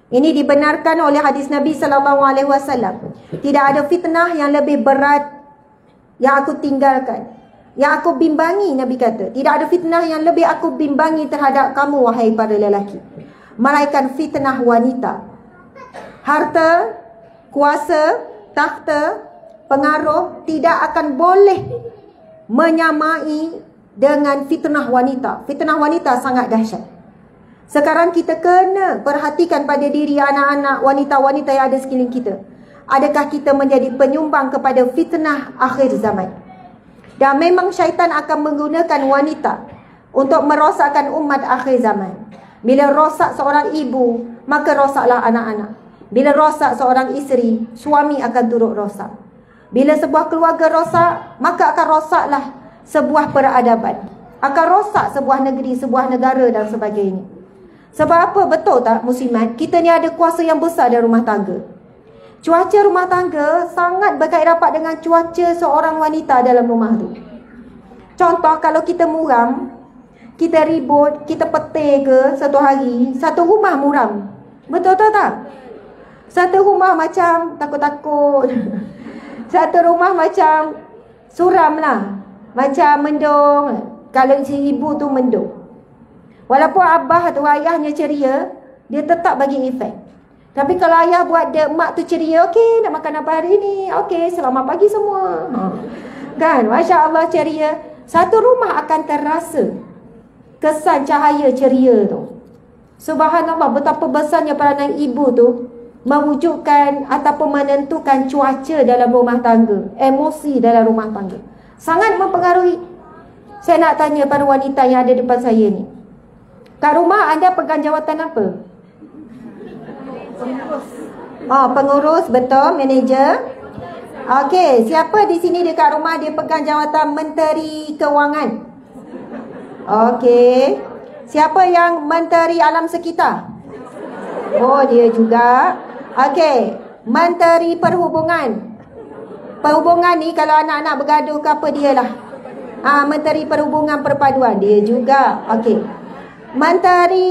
Ini dibenarkan oleh hadis Nabi SAW. Tidak ada fitnah yang lebih berat yang aku tinggalkan, yang aku bimbangi. Nabi kata, tidak ada fitnah yang lebih aku bimbangi terhadap kamu, wahai para lelaki, melainkan fitnah wanita. Harta, kuasa, takhta, pengaruh tidak akan boleh menyamai dengan fitnah wanita. Fitnah wanita sangat dahsyat. Sekarang kita kena perhatikan pada diri anak-anak, wanita-wanita yang ada sekeliling kita. Adakah kita menjadi penyumbang kepada fitnah akhir zaman? Dan memang syaitan akan menggunakan wanita untuk merosakkan umat akhir zaman. Bila rosak seorang ibu, maka rosaklah anak-anak. Bila rosak seorang isteri, suami akan turut rosak. Bila sebuah keluarga rosak, maka akan rosaklah sebuah peradaban. Akan rosak sebuah negeri, sebuah negara dan sebagainya. Sebab apa? Betul tak muslimat? Kita ni ada kuasa yang besar dalam rumah tangga. Cuaca rumah tangga sangat berkait rapat dengan cuaca seorang wanita dalam rumah tu. Contoh, kalau kita muram, kita ribut, kita petir ke satu hari, satu rumah muram. Betul tak? Satu rumah macam takut-takut. Satu rumah macam suram lah. Macam mendung. Kalau si ibu tu mendung. Walaupun abah tu, ayahnya ceria, dia tetap bagi efek. Tapi kalau ayah buat dia, mak tu ceria, okey, nak makan apa hari ni? Okey, selamat pagi semua. Kan? Masya Allah ceria. Satu rumah akan terasa kesan cahaya ceria tu. Subhanallah, betapa besarnya peranan ibu tu mewujudkan ataupun menentukan cuaca dalam rumah tangga, emosi dalam rumah tangga. Sangat mempengaruhi. Saya nak tanya pada wanita yang ada depan saya ni, kat rumah anda pegang jawatan apa? Pengurus, betul, manager. Okey, siapa di sini dekat rumah dia pegang jawatan Menteri Kewangan? Okey. Siapa yang Menteri Alam Sekitar? Oh, dia juga. Okey, Menteri Perhubungan. Perhubungan ni kalau anak-anak bergaduh ke apa, dia lah. Menteri Perhubungan Perpaduan, dia juga. Okey. Menteri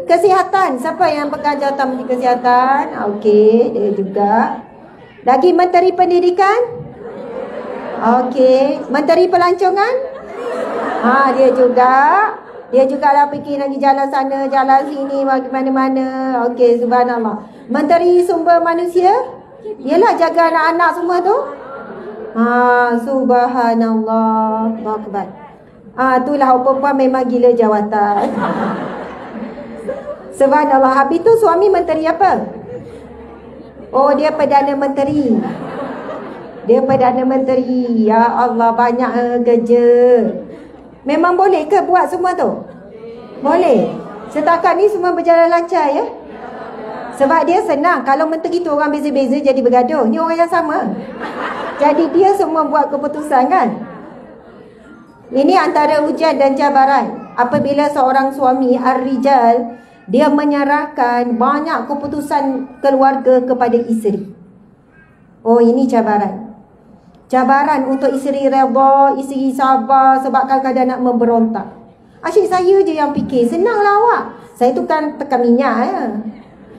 Kesihatan. Siapa yang pegang jawatan Menteri Kesihatan? Okey, dia juga. Lagi Menteri Pendidikan? Okey, Menteri Pelancongan? Dia juga. Dia juga lah fikir lagi jalan sana, jalan sini, bagi mana-mana. Okey, subhanallah. Menteri Sumber Manusia? Yalah, jaga anak-anak semua tu. Subhanallah. Allahu Akbar. Itulah perempuan memang gila jawatan. Subhanallah. Habis tu suami menteri apa? Oh, dia Perdana Menteri. Dia Perdana Menteri. Ya Allah, banyak kerja. Memang boleh ke buat semua tu? Boleh. Setakat ni semua berjalan lancar ya? Sebab dia senang. Kalau menteri tu orang beza-beza jadi bergaduh. Ni orang yang sama. Jadi dia semua buat keputusan kan? Ini antara ujian dan cabaran. Apabila seorang suami ar-rijal, dia menyerahkan banyak keputusan keluarga kepada isteri. Oh, ini cabaran. Cabaran untuk isteri redha, isteri sabar sebab kadang-kadang nak memberontak. Asyik saya je yang fikir, senanglah awak. Saya tu kan tekan minyak ya.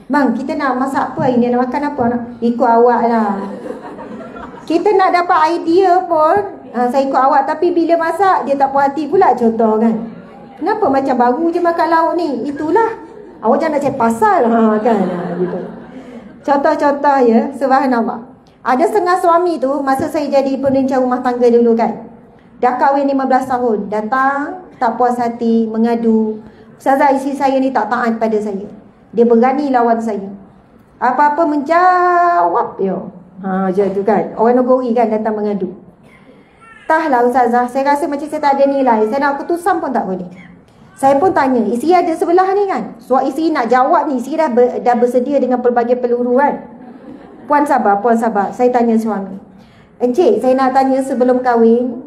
Bang, kita nak masak apa hari ni? Nak makan apa? Ikut awak lah. Kita nak dapat idea pun, saya ikut awak. Tapi bila masak, dia tak puas hati pula contoh kan. Kenapa macam baru je makan lauk ni? Itulah. Awak jangan nak cari pasal kan. Gitu. Contoh-contoh ya, subhanallah. Ada setengah suami tu, masa saya jadi perancang rumah tangga dulu kan. Dah kahwin 15 tahun. Datang, tak puas hati, mengadu. Ustazah, isteri saya ni tak taat pada saya. Dia berani lawan saya. Apa-apa menjawab dia. Macam tu kan. Orang Nogori kan datang mengadu. Tahlah Ustazah, saya rasa macam saya tak ada nilai. Saya nak keputusan pun tak boleh. Saya pun tanya, isteri ada sebelah ni kan. Suami isteri nak jawab ni, isteri dah bersedia dengan pelbagai peluru kan. Puan sabar, puan sabar. Saya tanya suami. Encik, saya nak tanya sebelum kahwin.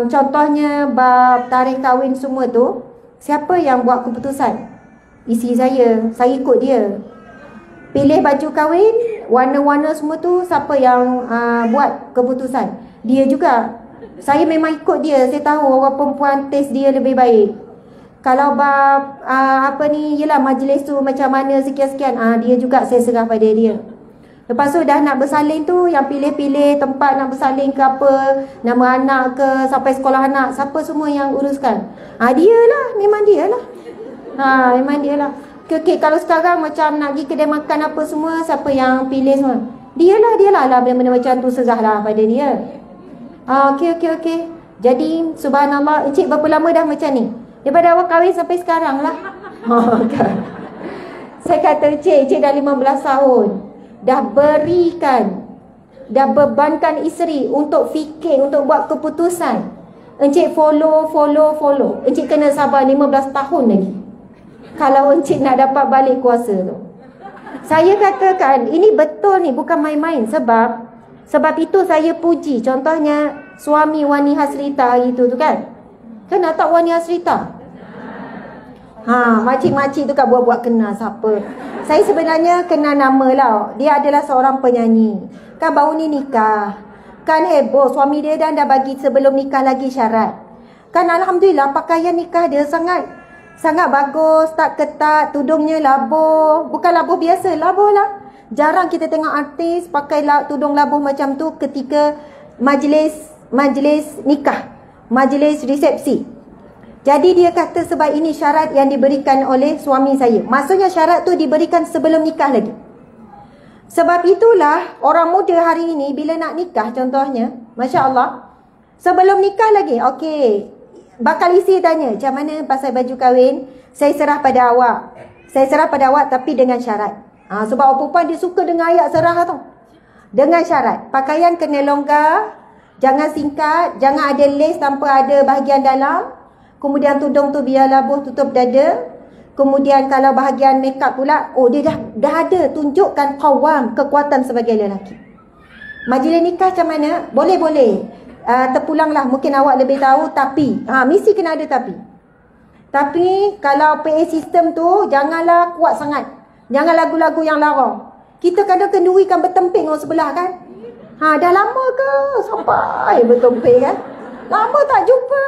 Contohnya bab tarikh kahwin semua tu, siapa yang buat keputusan? Isteri saya ikut dia. Pilih baju kahwin, warna-warna semua tu, siapa yang buat keputusan? Dia juga. Saya memang ikut dia. Saya tahu orang perempuan taste dia lebih baik. Kalau bab yelah majlis tu macam mana sekian-sekian, dia juga saya serah pada dia. Lepas tu dah nak bersalin tu, yang pilih-pilih tempat nak bersalin ke apa, nama anak ke, sampai sekolah anak, siapa semua yang uruskan? Dia lah, memang dia lah. Memang dia lah. Okay, kalau sekarang macam nak pergi kedai makan apa semua, siapa yang pilih semua? Dia lah benda-benda macam tu serah lah pada dia. Okey. Jadi subhanallah, encik berapa lama dah macam ni? Daripada awal kahwin sampai sekarang lah. Saya kata encik dah 15 tahun. Dah bebankan isteri untuk fikir, untuk buat keputusan. Encik follow. Encik kena sabar 15 tahun lagi kalau encik nak dapat balik kuasa tu. Saya katakan ini betul ni, bukan main-main. Sebab itu saya puji. Contohnya suami Wani Hasrita itu tu kan. Kan nak tak Wani Hasrita? Makcik-makcik tu kan buat-buat kenal siapa. Saya sebenarnya kenal nama lah. Dia adalah seorang penyanyi. Kan baru ni nikah. Kan heboh, suami dia dah bagi sebelum nikah lagi syarat. Kan alhamdulillah pakaian nikah dia sangat bagus, tak ketat, tudungnya labuh. Bukan labuh biasa, labuh lah. Jarang kita tengok artis pakai tudung labuh macam tu ketika majlis nikah, majlis resepsi. Jadi dia kata sebab ini syarat yang diberikan oleh suami saya. Maksudnya syarat tu diberikan sebelum nikah lagi. Sebab itulah orang muda hari ini bila nak nikah contohnya, Masya Allah, sebelum nikah lagi, okey, bakal isteri tanya, macam mana pasal baju kahwin? Saya serah pada awak tapi dengan syarat. Sebab orang perempuan dia suka dengan ayat serah tu. Dengan syarat, pakaian kena longgar, jangan singkat, jangan ada lace tanpa ada bahagian dalam. Kemudian tudung tu biar labuh tutup dada. Kemudian kalau bahagian makeup pula, dia dah ada tunjukkan qawam, kekuatan sebagai lelaki. Majlis nikah macam mana? Boleh. Terpulanglah, mungkin awak lebih tahu, tapi mesti kena ada tapi. Tapi kalau PA system tu janganlah kuat sangat. Jangan lagu-lagu yang larang. Kita kadang kendurikan bertemping orang sebelah kan. Dah lama ke sampai bertemping kan? Lama tak jumpa.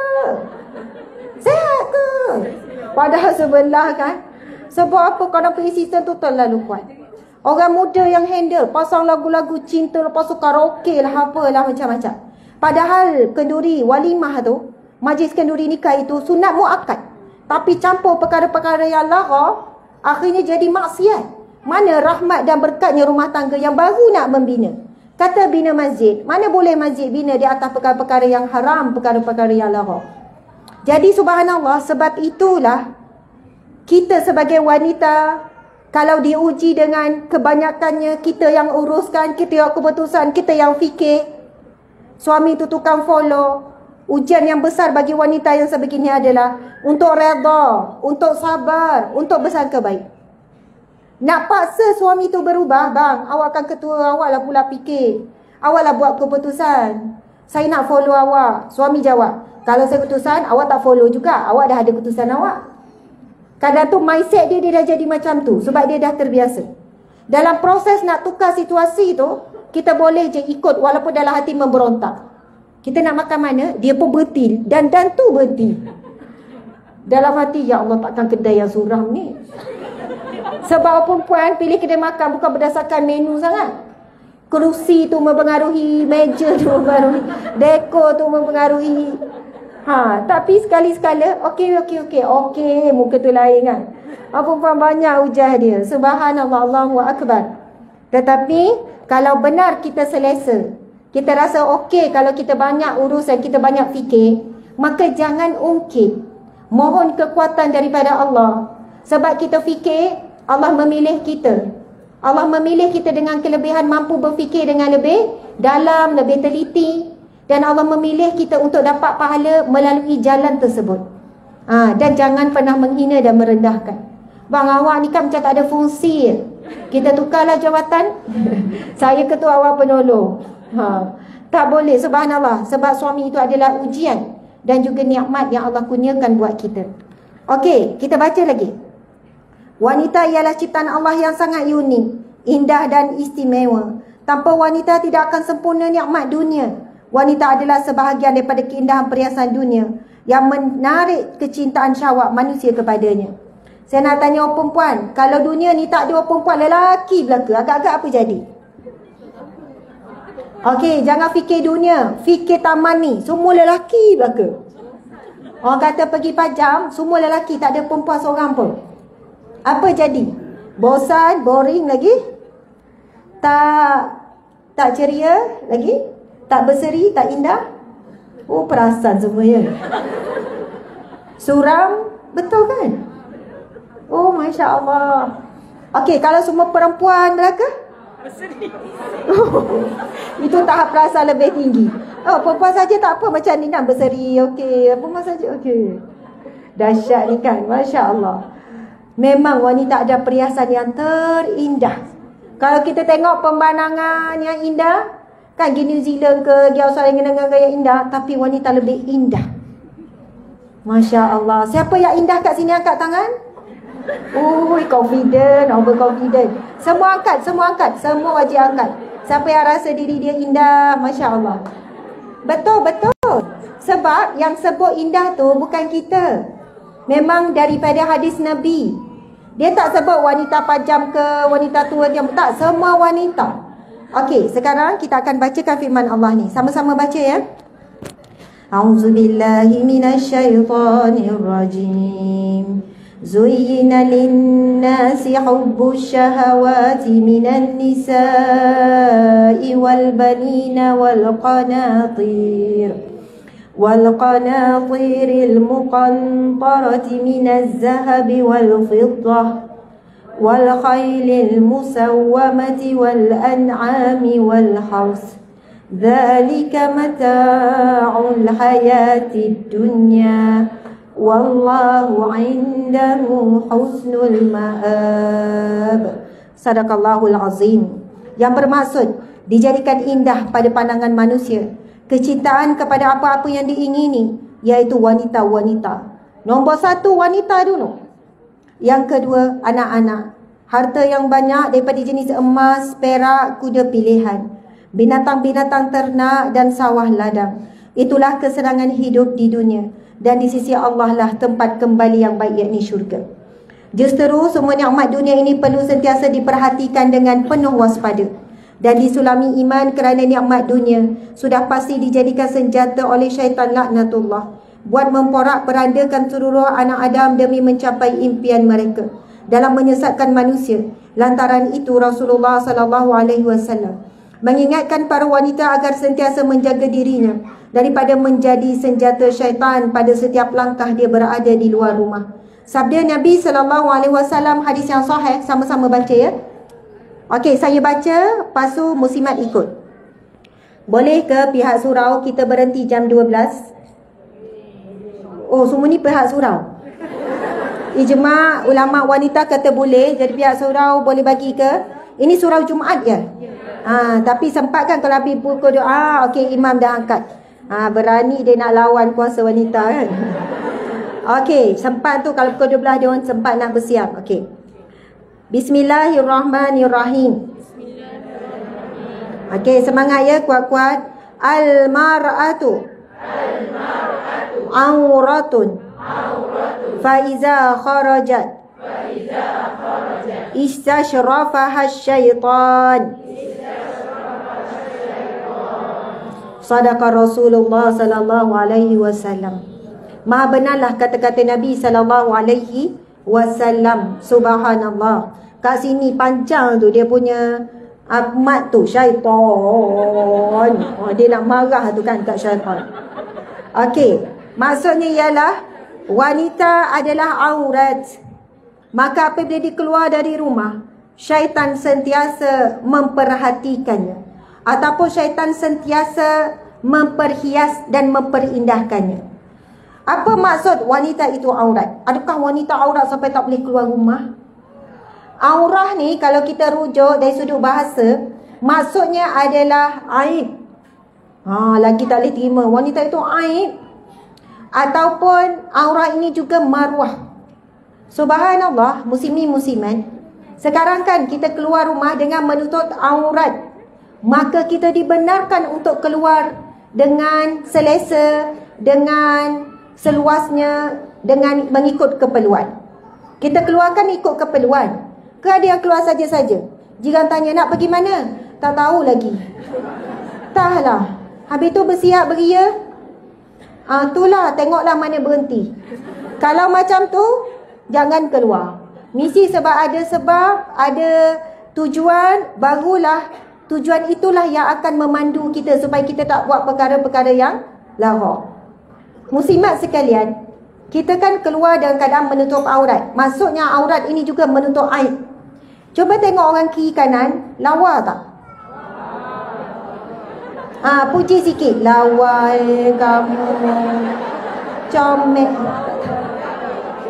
Sehat ke? Padahal sebelah kan. Sebab apa? Kadang PA system tu terlalu kuat. Orang muda yang handle pasang lagu-lagu cinta, lepas tu karaoke lah, apalah macam-macam. Padahal kenduri walimah tu, majlis kenduri nikah itu sunat muakkad. Tapi campur perkara-perkara yang lara, akhirnya jadi maksiat. Mana rahmat dan berkatnya rumah tangga yang baru nak membina? Kata bina masjid, mana boleh masjid bina di atas perkara-perkara yang haram, perkara-perkara yang lara. Jadi subhanallah, sebab itulah kita sebagai wanita, kalau diuji dengan kebanyakannya kita yang uruskan, kita yang keputusan, kita yang fikir, suami tu tukang follow. Ujian yang besar bagi wanita yang sebegini adalah untuk redha, untuk sabar, untuk bersangka baik. Nak paksa suami tu berubah, bang, awak kan ketua, awak lah pula fikir, awak lah buat keputusan. Saya nak follow awak. Suami jawab, kalau saya keputusan, awak tak follow juga, awak dah ada keputusan awak. Kadang tu mindset dia dah jadi macam tu, sebab dia dah terbiasa. Dalam proses nak tukar situasi tu, kita boleh je ikut walaupun dalam hati memberontak. Kita nak makan mana, dia pun berhenti. Dan tu berhenti. Dalam hati, ya Allah, takkan kedai yang suram ni. Sebab perempuan pilih kedai makan bukan berdasarkan menu sangat. Kerusi tu mempengaruhi, meja tu mempengaruhi, dekor tu mempengaruhi. Tapi sekali-sekala, okey, muka tu lain kan. Perempuan banyak hujah dia. Subhanallah, Allahu Akbar. Tetapi, kalau benar kita selesa, kita rasa okey kalau kita banyak urusan, kita banyak fikir, maka jangan ungkit. Mohon kekuatan daripada Allah. Sebab kita fikir, Allah memilih kita. Allah memilih kita dengan kelebihan mampu berfikir dengan lebih dalam, lebih teliti. Dan Allah memilih kita untuk dapat pahala melalui jalan tersebut. Dan jangan pernah menghina dan merendahkan. Bang, awak ni kan macam tak ada fungsi. Kita tukarlah jawatan. Saya ketua, awak penolong. Tak boleh, subhanallah. Sebab suami itu adalah ujian dan juga nikmat yang Allah kurniakan buat kita. Okey, kita baca lagi. Wanita ialah ciptaan Allah yang sangat unik, indah dan istimewa. Tanpa wanita tidak akan sempurna nikmat dunia. Wanita adalah sebahagian daripada keindahan perhiasan dunia yang menarik kecintaan syahwat manusia kepadanya. Saya nak tanya orang perempuan, kalau dunia ni tak ada orang perempuan, lelaki belaka, agak-agak apa jadi? Okey, jangan fikir dunia, fikir taman ni, semua lelaki belaka. Orang kata pergi pajam, semua lelaki, tak ada perempuan seorang pun. Apa jadi? Bosan, boring lagi? Tak ceria lagi? Tak berseri, tak indah? Oh, perasan semuanya. Suram, betul kan? Oh, Masya Allah. Okey, kalau semua perempuan belaka? Berseri. Itu tahap rasa lebih tinggi. Oh, perempuan saja tak apa, macam ni nak berseri. Okey, perempuan saja, okey. Dahsyat ni kan, Masya Allah. Memang wanita ada perhiasan yang terindah. Kalau kita tengok pemandangan yang indah, kan di New Zealand ke, di Australia dengan gaya indah, tapi wanita lebih indah. Masya Allah. Siapa yang indah kat sini angkat tangan? Confident, overconfident. Semua angkat, semua wajib angkat. Siapa yang rasa diri dia indah, Masya Allah. Betul. Sebab yang sebut indah tu bukan kita. Memang daripada hadis Nabi. Dia tak sebut wanita pajam ke, wanita tua dia. Tak, semua wanita. Okey, sekarang kita akan bacakan firman Allah ni. Sama-sama baca ya. A'udzubillahi minasyaitonirrajim. Zuyyina lin-nasi hubbus syahawati minan nisa'i wal banina wal qanatir والقناطير المقنطرة من الذهب والفضة والخيل المسومة والأنعام والحرث ذلك متاع الحياة الدنيا والله عنده حسن المآب. Sadaqallahul Azim. Yang bermaksud dijadikan indah pada pandangan manusia kecintaan kepada apa-apa yang diingini, iaitu wanita-wanita. Nombor satu, wanita dulu. Yang kedua, anak-anak. Harta yang banyak daripada jenis emas, perak, kuda pilihan, binatang-binatang ternak dan sawah ladang. Itulah kesenangan hidup di dunia. Dan di sisi Allah lah tempat kembali yang baik, yakni syurga. Justeru semua nikmat dunia ini perlu sentiasa diperhatikan dengan penuh waspada. dan disulami iman kerana nikmat dunia, sudah pasti dijadikan senjata oleh syaitan laknatullah buat memporak-perandakan seluruh anak Adam demi mencapai impian mereka dalam menyesatkan manusia. Lantaran itu Rasulullah SAW mengingatkan para wanita agar sentiasa menjaga dirinya daripada menjadi senjata syaitan pada setiap langkah dia berada di luar rumah. Sabda Nabi SAW, hadis yang sahih, sama-sama baca ya. Okey, saya baca, lepas tu muslimat ikut. Boleh ke pihak surau kita berhenti jam 12? Oh, semua ni pihak surau. Ijma' ulama' wanita kata boleh. Jadi pihak surau boleh bagi ke? Ini surau Jumaat ya? Tapi sempat kan kalau habis pukul doa, okey, imam dah angkat. Berani dia nak lawan kuasa wanita kan? Okey, sempat tu kalau pukul 12 dia orang sempat nak bersiap. Okey. Bismillahirrahmanirrahim. Okey, semangat ya, kuat-kuat. Al-mar'atu auratun faiza kharajat istashrafaha syaitan. Sadaqa Rasulullah sallallahu alaihi wasallam. Maha benarlah kata-kata Nabi sallallahu alaihi wasallam. Subhanallah. Kat sini panjang tu dia punya mat tu, syaitan. Dia nak marah tu kan kat syaitan. Okey, maksudnya ialah wanita adalah aurat. Maka apabila dia keluar dari rumah, syaitan sentiasa memperhatikannya, ataupun syaitan sentiasa memperhias dan memperindahkannya. Apa maksud wanita itu aurat? Adakah wanita aurat sampai tak boleh keluar rumah? Aurah ni kalau kita rujuk dari sudut bahasa, maksudnya adalah aib. Lagi tak boleh terima. Wanita itu aib. Ataupun aurat ini juga maruah. Subhanallah, muslimin muslimat. Sekarang kan kita keluar rumah dengan menutup aurat, maka kita dibenarkan untuk keluar dengan selesa, dengan seluasnya, dengan mengikut keperluan. Kita keluarkan ikut keperluan. Ke ada yang keluar saja-saja? Jiran tanya nak pergi mana? Tak tahu lagi. Entahlah. Habis tu bersiap beria. Itulah, tengoklah mana berhenti. Kalau macam tu, jangan keluar. Mesti sebab ada tujuan, barulah tujuan itulah yang akan memandu kita supaya kita tak buat perkara-perkara yang lara. Muslimat sekalian, kita kan keluar dalam keadaan menutup aurat. Maksudnya aurat ini juga menutup aib. Cuba tengok orang kiri kanan, lawa tak? Puji sikit. Lawa kamu, comel.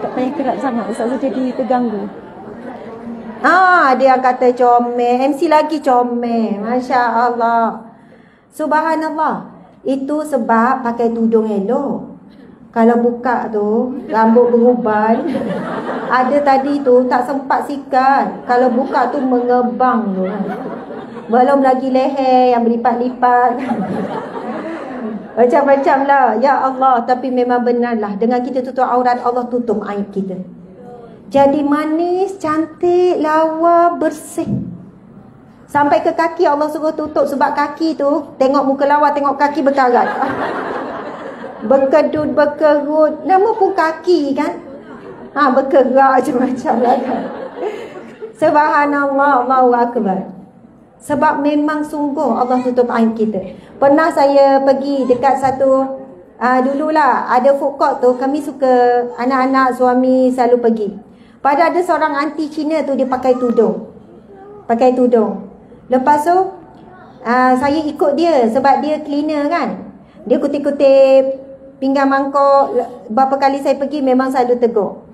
Tak payah kerak sangat, Ustaz jadi terganggu. Dia kata comel. MC lagi comel. Masya Allah. Subhanallah. Itu sebab pakai tudung elok. Kalau buka tu, rambut beruban. Ada tadi tu, tak sempat sikat. Kalau buka tu, mengebang tu. Belum lagi leher yang berlipat-lipat. Macam-macam lah. Ya Allah, tapi memang benarlah. Dengan kita tutup aurat, Allah tutup aib kita. Jadi manis, cantik, lawa, bersih. Sampai ke kaki Allah suruh tutup. Sebab kaki tu, tengok muka lawa, tengok kaki berkarat. Berkedut, berkerut. Nama pun kaki kan. Bergerak macam-macam lah kan. Subhanallah, Allahu Akbar. Sebab memang sungguh Allah tutup aib kita. Pernah saya pergi dekat satu, dululah ada food court tu, kami suka, anak-anak, suami selalu pergi. Pada ada seorang aunty Cina tu, dia pakai tudung. Pakai tudung. Lepas tu, saya ikut dia sebab dia cleaner kan. Dia kutip-kutip pinggan mangkuk. Berapa kali saya pergi memang selalu tegur.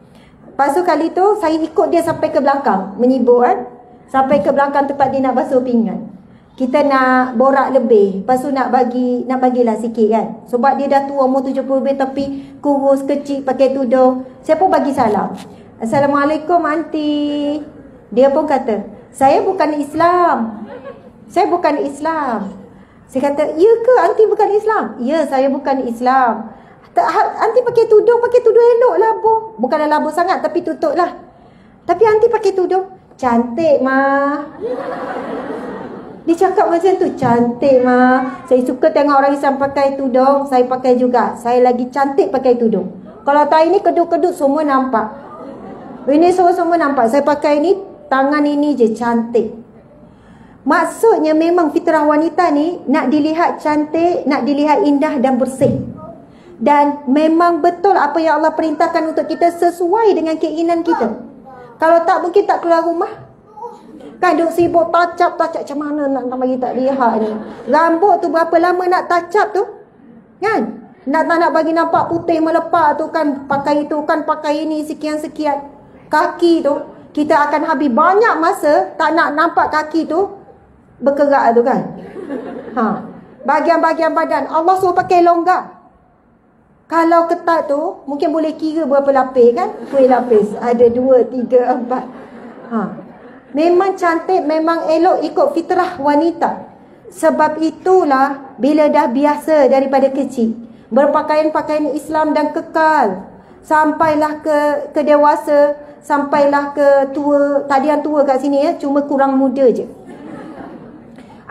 Lepas tu kali tu, saya ikut dia sampai ke belakang, menyibuk kan. Sampai ke belakang tempat dia nak basuh pinggan. Kita nak borak lebih. Lepas tu nak bagilah sikit kan. Sebab dia dah tua, umur 70 lebih, tapi kurus, kecil, pakai tudung. Saya pun bagi salam. Assalamualaikum aunty. Dia pun kata, saya bukan Islam. Saya bukan Islam. Saya kata, ya ke aunty bukan Islam? Ya, saya bukan Islam. Aunty pakai tudung elok labuh. Bukanlah labuh sangat, tapi tutup lah. Tapi aunty pakai tudung. Cantik mah. Dia cakap macam tu, cantik ma. Saya suka tengok orang Islam pakai tudung, saya pakai juga. Saya lagi cantik pakai tudung. Kalau tak ini kedut-kedut semua nampak. Ini semua nampak. Saya pakai ini, tangan ini je cantik. Maksudnya memang fitrah wanita ni nak dilihat cantik, nak dilihat indah dan bersih. Dan memang betul apa yang Allah perintahkan untuk kita sesuai dengan keinginan kita. Kalau tak, mungkin tak keluar rumah. Kan duk sibuk touch up macam mana nak bagi tak lihat ni. Rambut tu berapa lama nak touch up tu? Kan? Nak bagi nampak putih melepak tu kan, pakai itu kan, pakai ini sekian-sekian. Kaki tu, kita akan habis banyak masa tak nak nampak kaki tu bergerak tu kan. Bahagian-bahagian badan Allah suruh pakai longgar. Kalau ketat tu mungkin boleh kira berapa lapis kan? 10 lapis. Ada 2, 3, 4. Memang cantik, memang elok ikut fitrah wanita. Sebab itulah bila dah biasa daripada kecil berpakaian-pakaian Islam dan kekal, sampailah ke dewasa, sampailah ke tua. Tadi yang tua kat sini ya, cuma kurang muda je.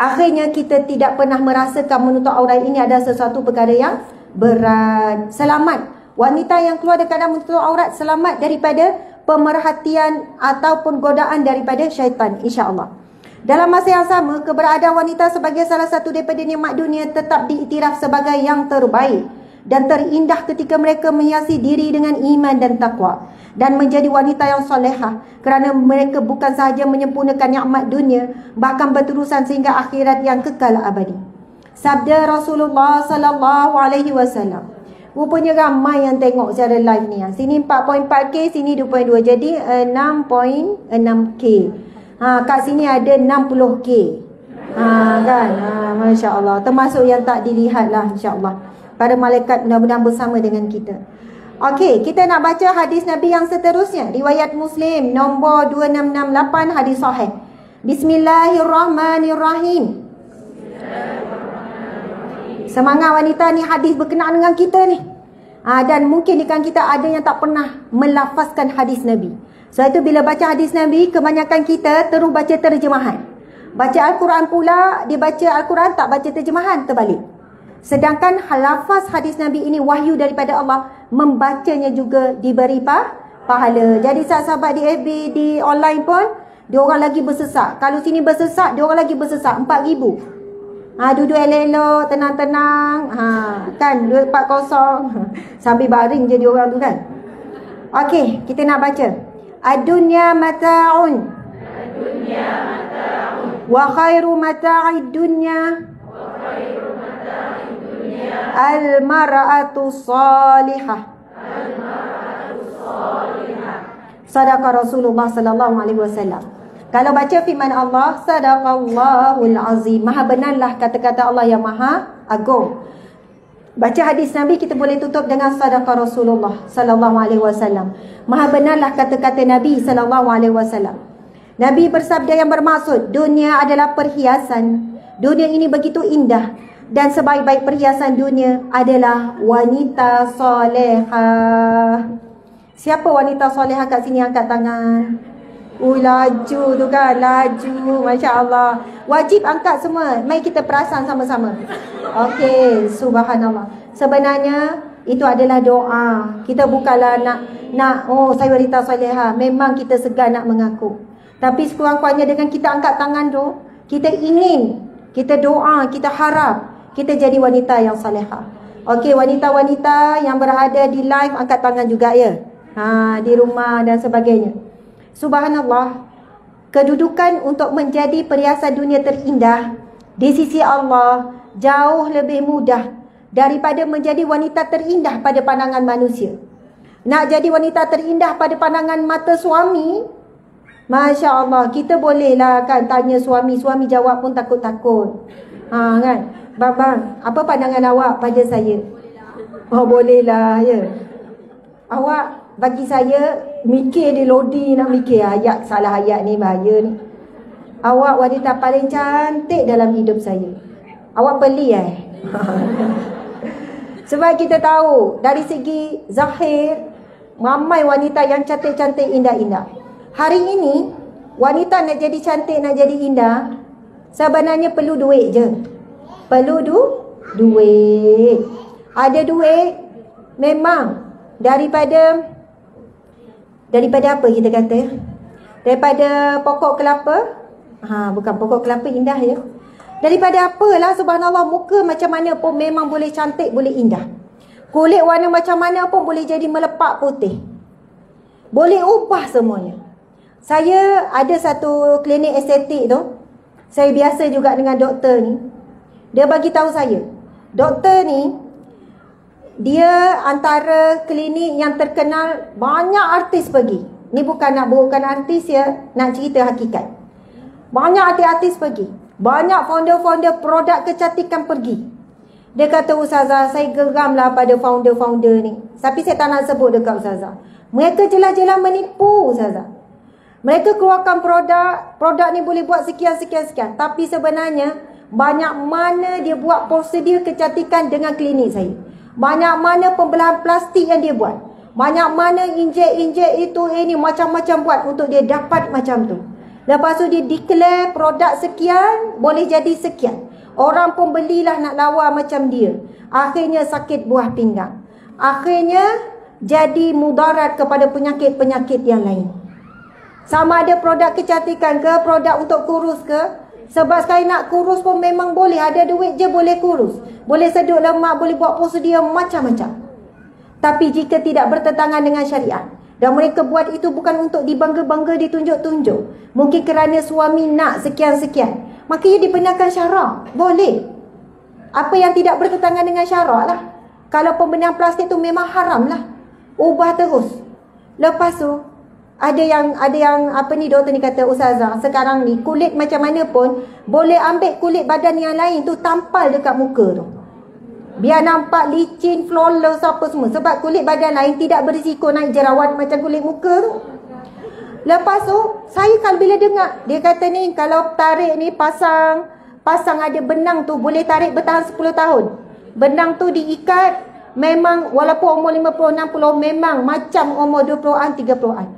Akhirnya kita tidak pernah merasakan menutup aurat ini adalah sesuatu perkara yang berat. Selamat. Wanita yang keluar dari keadaan menutup aurat selamat daripada pemerhatian ataupun godaan daripada syaitan, insya-Allah. Dalam masa yang sama, keberadaan wanita sebagai salah satu daripada nikmat dunia tetap diiktiraf sebagai yang terbaik dan terindah ketika mereka menghiasi diri dengan iman dan takwa dan menjadi wanita yang solehah, kerana mereka bukan sahaja menyempurnakan nikmat dunia, bahkan berterusan sehingga akhirat yang kekal abadi. Sabda Rasulullah sallallahu alaihi wasallam. Rupanya ramai yang tengok secara live ni. Sini 4.4K, sini 2.2. Jadi 6.6K. Kat sini ada 60K. Kan? Masya Allah. Termasuk yang tak dilihat lah, insya-Allah. Para malaikat mudah-mudahan bersama dengan kita. Okey, kita nak baca hadis Nabi yang seterusnya. Riwayat Muslim nombor 2668, hadis sahih. Bismillahirrahmanirrahim. Semangat wanita ni, hadis berkenaan dengan kita ni. Dan mungkin di kalangan kita ada yang tak pernah melafazkan hadis Nabi. Sebab itu bila baca hadis Nabi, kebanyakan kita terus baca terjemahan. Baca Al-Quran pula, dia baca Al-Quran tak baca terjemahan, terbalik. Sedangkan lafaz hadis Nabi ini wahyu daripada Allah, membacanya juga diberi pahala. Jadi sahabat di FB, di online pun, dia orang lagi bersesak. Kalau sini bersesak, dia orang lagi bersesak 4,000. Duduk elok-elok, tenang-tenang. Kan, 240. Sambil baring je dia orang tu kan. Okey, kita nak baca. Ad-dunya mata'un. Wa khairu mata'id dunya. Al-mar'atu salihah. Sadaqa Rasulullah sallallahu alaihi wasallam. Kalau baca firman Allah, sadaqallahul azim. Maha benarlah kata-kata Allah yang maha agung. Baca hadis Nabi, kita boleh tutup dengan sadaqa Rasulullah sallallahu alaihi wasallam. Maha benarlah kata-kata Nabi sallallahu alaihi wasallam. Nabi bersabda yang bermaksud, dunia adalah perhiasan. Dunia ini begitu indah, dan sebaik-baik perhiasan dunia adalah wanita solehah. Siapa wanita solehah kat sini? Angkat tangan. Laju tu kan, laju. Masya Allah. Wajib angkat semua. Mari kita perasan sama-sama. Okey, subhanallah. Sebenarnya itu adalah doa. Kita bukanlah nak saya wanita solehah. Memang kita segan nak mengaku. Tapi sekurang-kurangnya dengan kita angkat tangan tu, kita ingin, kita doa, kita harap kita jadi wanita yang solehah. Okey, wanita-wanita yang berada di live angkat tangan juga ya. Di rumah dan sebagainya. Subhanallah, kedudukan untuk menjadi perhiasan dunia terindah di sisi Allah jauh lebih mudah daripada menjadi wanita terindah pada pandangan manusia. Nak jadi wanita terindah pada pandangan mata suami, Masya Allah, kita bolehlah kan tanya suami, suami jawab pun takut-takut. Kan, bang, apa pandangan awak pada saya? Bolehlah ya. Awak bagi saya mikir di lodi nak mikir ayat, salah ayat ni bahaya ni. Awak wanita paling cantik dalam hidup saya. Awak beli Sebab kita tahu dari segi zahir ramai wanita yang cantik-cantik, indah-indah. Hari ini wanita nak jadi cantik, nak jadi indah, Sebenarnya perlu duit je. Perlu duit. Ada duit, memang daripada apa kita kata ya? Daripada pokok kelapa. Bukan pokok kelapa indah ya. Daripada apalah, subhanallah, muka macam mana pun memang boleh cantik, boleh indah. Kulit warna macam mana pun boleh jadi melepak putih. Boleh ubah semuanya. Saya ada satu klinik estetik tu. Saya biasa juga dengan doktor ni. Dia bagi tahu saya, doktor ni, dia antara klinik yang terkenal, banyak artis pergi. Ni bukan nak burukkan artis ya, nak cerita hakikat. Banyak artis pergi. Banyak founder-founder produk kecantikan pergi. Dia kata, Ustazah, saya geramlah pada founder-founder ni. Tapi saya tak nak sebut dekat Ustazah. Mereka jelas-jelas menipu, Ustazah. Mereka keluarkan produk ni boleh buat sekian. Tapi sebenarnya, banyak mana dia buat prosedur kecantikan dengan klinik saya. Banyak mana pembelahan plastik yang dia buat. Banyak mana injek itu, ini, macam-macam buat untuk dia dapat macam tu. Lepas tu dia declare produk sekian, boleh jadi sekian. Orang pun belilah nak lawa macam dia. Akhirnya sakit buah pinggang. Akhirnya jadi mudarat kepada penyakit-penyakit yang lain. Sama ada produk kecantikan ke, produk untuk kurus ke. Sebab sekali nak kurus pun memang boleh. Ada duit je boleh kurus. Boleh sedut lemak, boleh buat prosedur macam-macam. Tapi jika tidak bertentangan dengan syariat, dan mereka buat itu bukan untuk dibangga-bangga, ditunjuk-tunjuk, mungkin kerana suami nak sekian-sekian, maka ia dibenarkan syarak. Boleh. Apa yang tidak bertentangan dengan syarak lah. Kalau pembenahan plastik tu memang haram lah. Ubah terus. Lepas tu ada yang apa ni, doktor ni kata, Ustazah, sekarang ni kulit macam mana pun boleh ambil kulit badan yang lain tu tampal dekat muka tu. Biar nampak licin, flawless apa semua. Sebab kulit badan lain tidak berisiko naik jerawat macam kulit muka tu. Lepas tu, saya kalau bila dengar, dia kata ni, kalau tarik ni pasang ada benang tu, boleh tarik bertahan 10 tahun. Benang tu diikat, memang walaupun umur 50, 60, memang macam umur 20-an, 30-an.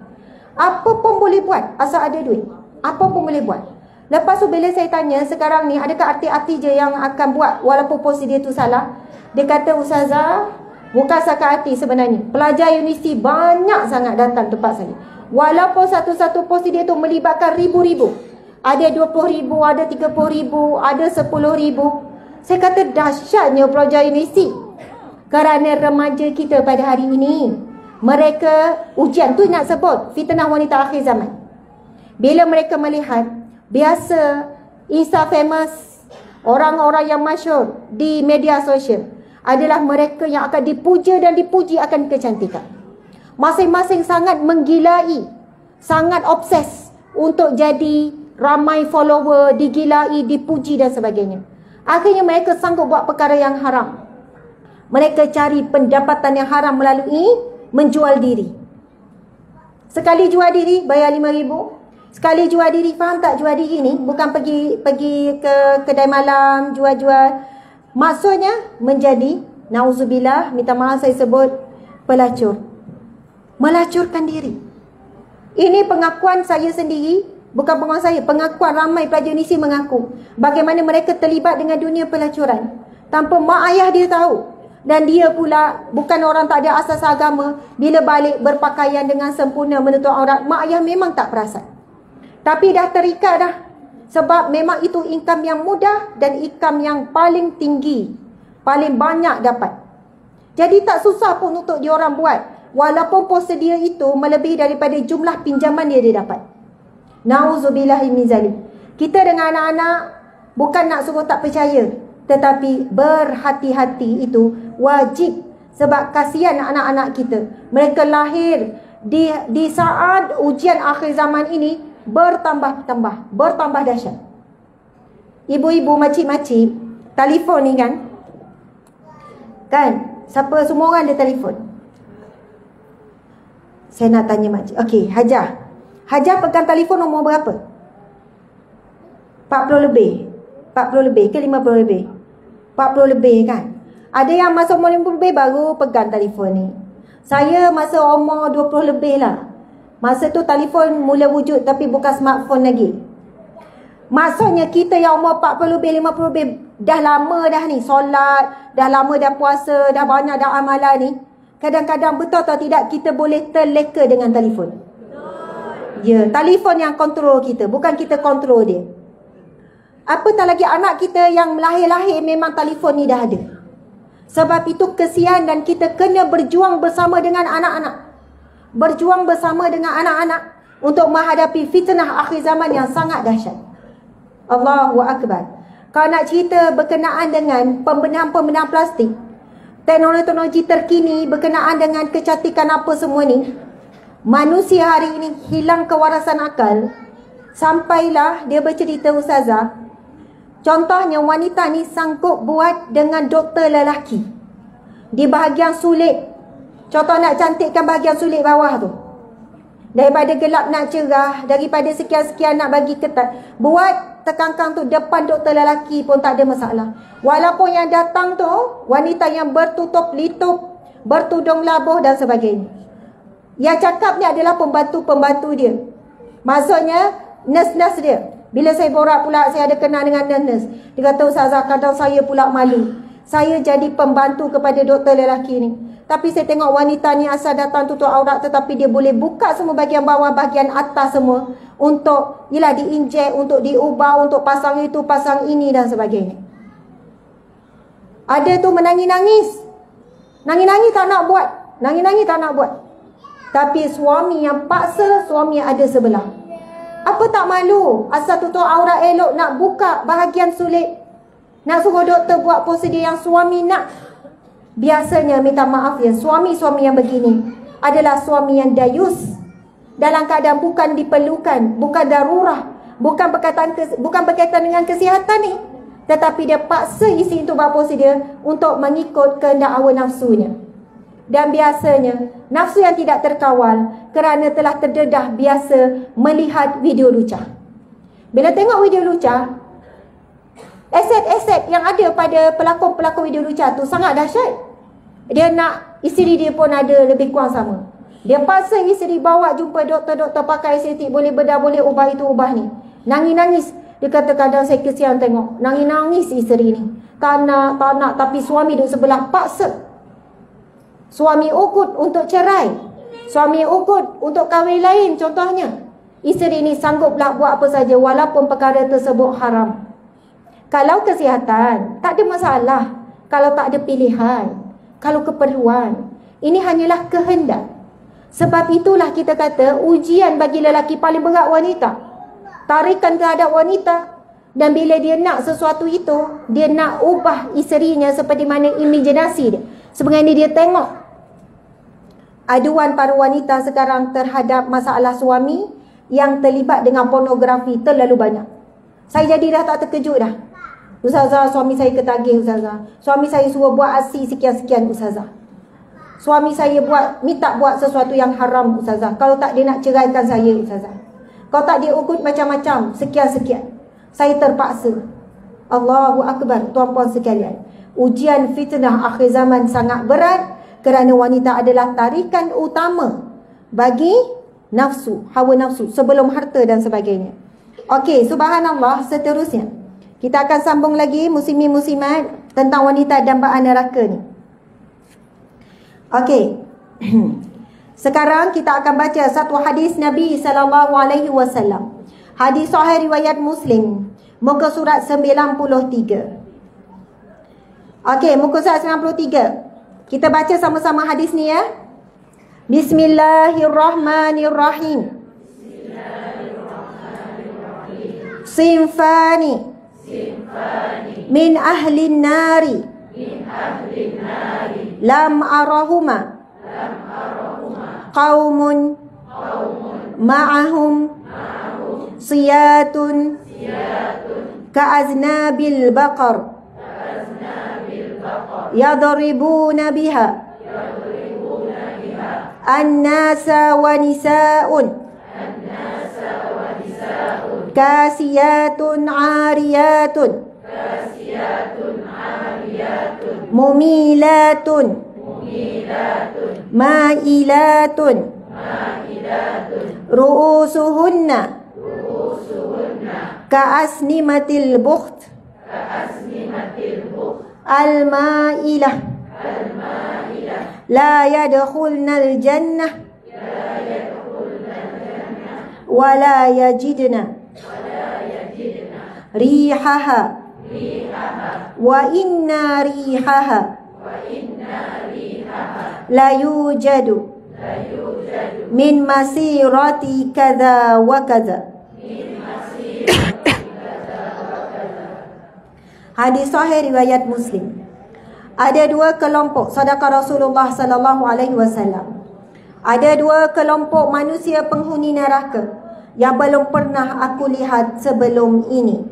Apa pun boleh buat, asal ada duit. Apa pun boleh buat. Lepas tu bila saya tanya, sekarang ni adakah artis-artis je yang akan buat walaupun prosedur tu salah? Dia kata, Ustazah, bukan setakat artis sebenarnya. Pelajar universiti banyak sangat datang tempat saya. Walaupun satu-satu prosedur tu melibatkan ribu-ribu. Ada 20,000, ada 30,000, ada 10,000. Saya kata dahsyatnya pelajar universiti. Kerana remaja kita pada hari ini, mereka, ujian tu nak sebut fitnah wanita akhir zaman. Bila mereka melihat, biasa Insta famous, orang-orang yang masyhur di media sosial adalah mereka yang akan dipuja dan dipuji akan kecantikan. Masing-masing sangat menggilai, sangat obses untuk jadi ramai follower, digilai, dipuji dan sebagainya. Akhirnya mereka sanggup buat perkara yang haram. Mereka cari pendapatan yang haram melalui menjual diri. Sekali jual diri bayar 5,000. Sekali jual diri, faham tak jual diri ni? Bukan pergi ke kedai malam jual-jual. Maksudnya menjadi, nauzubillah, minta maaf saya sebut, pelacur. Melacurkan diri. Ini pengakuan saya sendiri, bukan pengakuan saya, pengakuan ramai pelajar Indonesia mengaku bagaimana mereka terlibat dengan dunia pelacuran tanpa mak ayah dia tahu. Dan dia pula bukan orang tak ada asas agama. Bila balik berpakaian dengan sempurna menutup aurat, mak ayah memang tak perasan. Tapi dah terikat dah. Sebab memang itu income yang mudah dan income yang paling tinggi, paling banyak dapat. Jadi tak susah pun untuk diorang buat. Walaupun prosedur itu melebihi daripada jumlah pinjaman dia dapat. Nauzubillahi min zalik. Kita dengan anak-anak bukan nak suruh tak percaya, tetapi berhati-hati itu wajib. Sebab kasihan anak-anak kita. Mereka lahir di saat ujian akhir zaman ini bertambah dahsyat. Ibu-ibu, makcik-makcik, telefon ni kan, siapa, semua orang ada telefon. Saya nak tanya makcik. Okey, Hajar pegang telefon nombor berapa? 40 lebih. 40 lebih ke 50 lebih? 40 lebih kan. Ada yang masa umur 50 lebih baru pegang telefon ni. Saya masa umur 20 lebih lah. Masa tu telefon mula wujud tapi bukan smartphone lagi. Maksudnya kita yang umur 40 lebih, 50 lebih, dah lama dah ni solat, dah lama dah puasa, dah banyak dah amalan ni. Kadang-kadang betul atau tidak kita boleh terleka dengan telefon. Ya, telefon yang kontrol kita, bukan kita kontrol dia. Apatah lagi anak kita yang lahir-lahir memang telefon ni dah ada. Sebab itu kesian dan kita kena berjuang bersama dengan anak-anak. Berjuang bersama dengan anak-anak untuk menghadapi fitnah akhir zaman yang sangat dahsyat. Allahu Akbar. Kalau nak cerita berkenaan dengan pembenahan-pembenahan plastik, teknologi terkini berkenaan dengan kecantikan apa semua ni, manusia hari ini hilang kewarasan akal. Sampailah dia bercerita Ustazah, contohnya wanita ni sanggup buat dengan doktor lelaki di bahagian sulit. Contoh nak cantikkan bahagian sulit bawah tu, daripada gelap nak cerah, daripada sekian-sekian nak bagi ketat, buat tekangkang tu depan doktor lelaki pun tak ada masalah. Walaupun yang datang tu wanita yang bertutup litup, bertudung labuh dan sebagainya. Yang cakap ni adalah pembantu-pembantu dia. Maksudnya nurse-nurse dia. Bila saya borak pula, saya ada kenal dengan nurse. Dia kata, Ustazah, kadang saya pula malu. Saya jadi pembantu kepada doktor lelaki ni. Tapi saya tengok wanita ni asal datang tutup aurat, tetapi dia boleh buka semua bahagian bawah, bahagian atas semua. Untuk, yelah, diinjek, untuk diubah, untuk pasang itu, pasang ini dan sebagainya. Ada tu menangis-nangis. Nangis-nangis tak nak buat. Nangis-nangis tak nak buat. Tapi suami yang paksa, suami yang ada sebelah. Apa tak malu? Asal tutup aurat elok, nak buka bahagian sulit. Nak suruh doktor buat prosedur yang suami nak. Biasanya, minta maaf ya, suami-suami yang begini adalah suami yang dayus. Dalam keadaan bukan diperlukan, bukan darurah, bukan berkaitan dengan kesihatan ni, tetapi dia paksa isteri untuk buat prosedur untuk mengikut kehendak hawa nafsunya. Dan biasanya nafsu yang tidak terkawal kerana telah terdedah biasa melihat video lucah. Bila tengok video lucah, aset-aset yang ada pada pelakon-pelakon video lucah tu sangat dahsyat. Dia nak isteri dia pun ada lebih kurang sama. Dia paksa isteri bawa jumpa doktor-doktor pakai estetik, boleh bedah, boleh ubah itu, ubah ni. Nangis-nangis. Dia kata kadang saya kesian tengok. Nangis-nangis isteri ni. Tak nak, tapi suami duduk sebelah paksa. Suami ukut untuk cerai. Suami ukut untuk kahwin lain contohnya. Isteri ni sanggup pula buat apa saja walaupun perkara tersebut haram. Kalau kesihatan, tak ada masalah. Kalau tak ada pilihan, kalau keperluan, ini hanyalah kehendak. Sebab itulah kita kata ujian bagi lelaki paling berat wanita. Tarikan terhadap wanita. Dan bila dia nak sesuatu itu, dia nak ubah isterinya seperti mana imajinasi dia. Sebenarnya dia tengok aduan para wanita sekarang terhadap masalah suami yang terlibat dengan pornografi terlalu banyak. Saya jadi dah tak terkejut dah. Ustazah, suami saya ketagih Ustazah. Suami saya suruh buat asi sekian-sekian Ustazah. Suami saya minta buat sesuatu yang haram Ustazah. Kalau tak dia nak ceraikan saya Ustazah. Kalau tak dia ukut macam-macam, sekian-sekian. Saya terpaksa. Allahu Akbar, tuan-puan sekalian. Ujian fitnah akhir zaman sangat berat kerana wanita adalah tarikan utama bagi nafsu, hawa nafsu sebelum harta dan sebagainya. Okey, subhanallah, seterusnya. Kita akan sambung lagi muslimin-muslimat tentang wanita dambaan neraka ni. Okey. Sekarang kita akan baca satu hadis Nabi SAW. Hadis sahih riwayat Muslim, muka surat 93. Okey, muka surat 93. Kita baca sama-sama hadis ni ya. Bismillahirrahmanirrahim. Sinfani min ahlin nari lam arahuma qaumun ma'ahum siyatun ka'aznabil baqar yadribuna biha an-nasa wa nisa'un kasiyatun 'ariyatun mumilatun ma'ilatun ru'usuhunna Ka'asnimatil bukht al-ma'ilah la yadkhulnal jannah wa la yajidna rihaha wa inna rihaha la yujadu min masirati kadza wa kadza. Hadis sahih riwayat Muslim. Ada dua kelompok, sedekah Rasulullah sallallahu alaihi wasallam. Ada dua kelompok manusia penghuni neraka yang belum pernah aku lihat sebelum ini.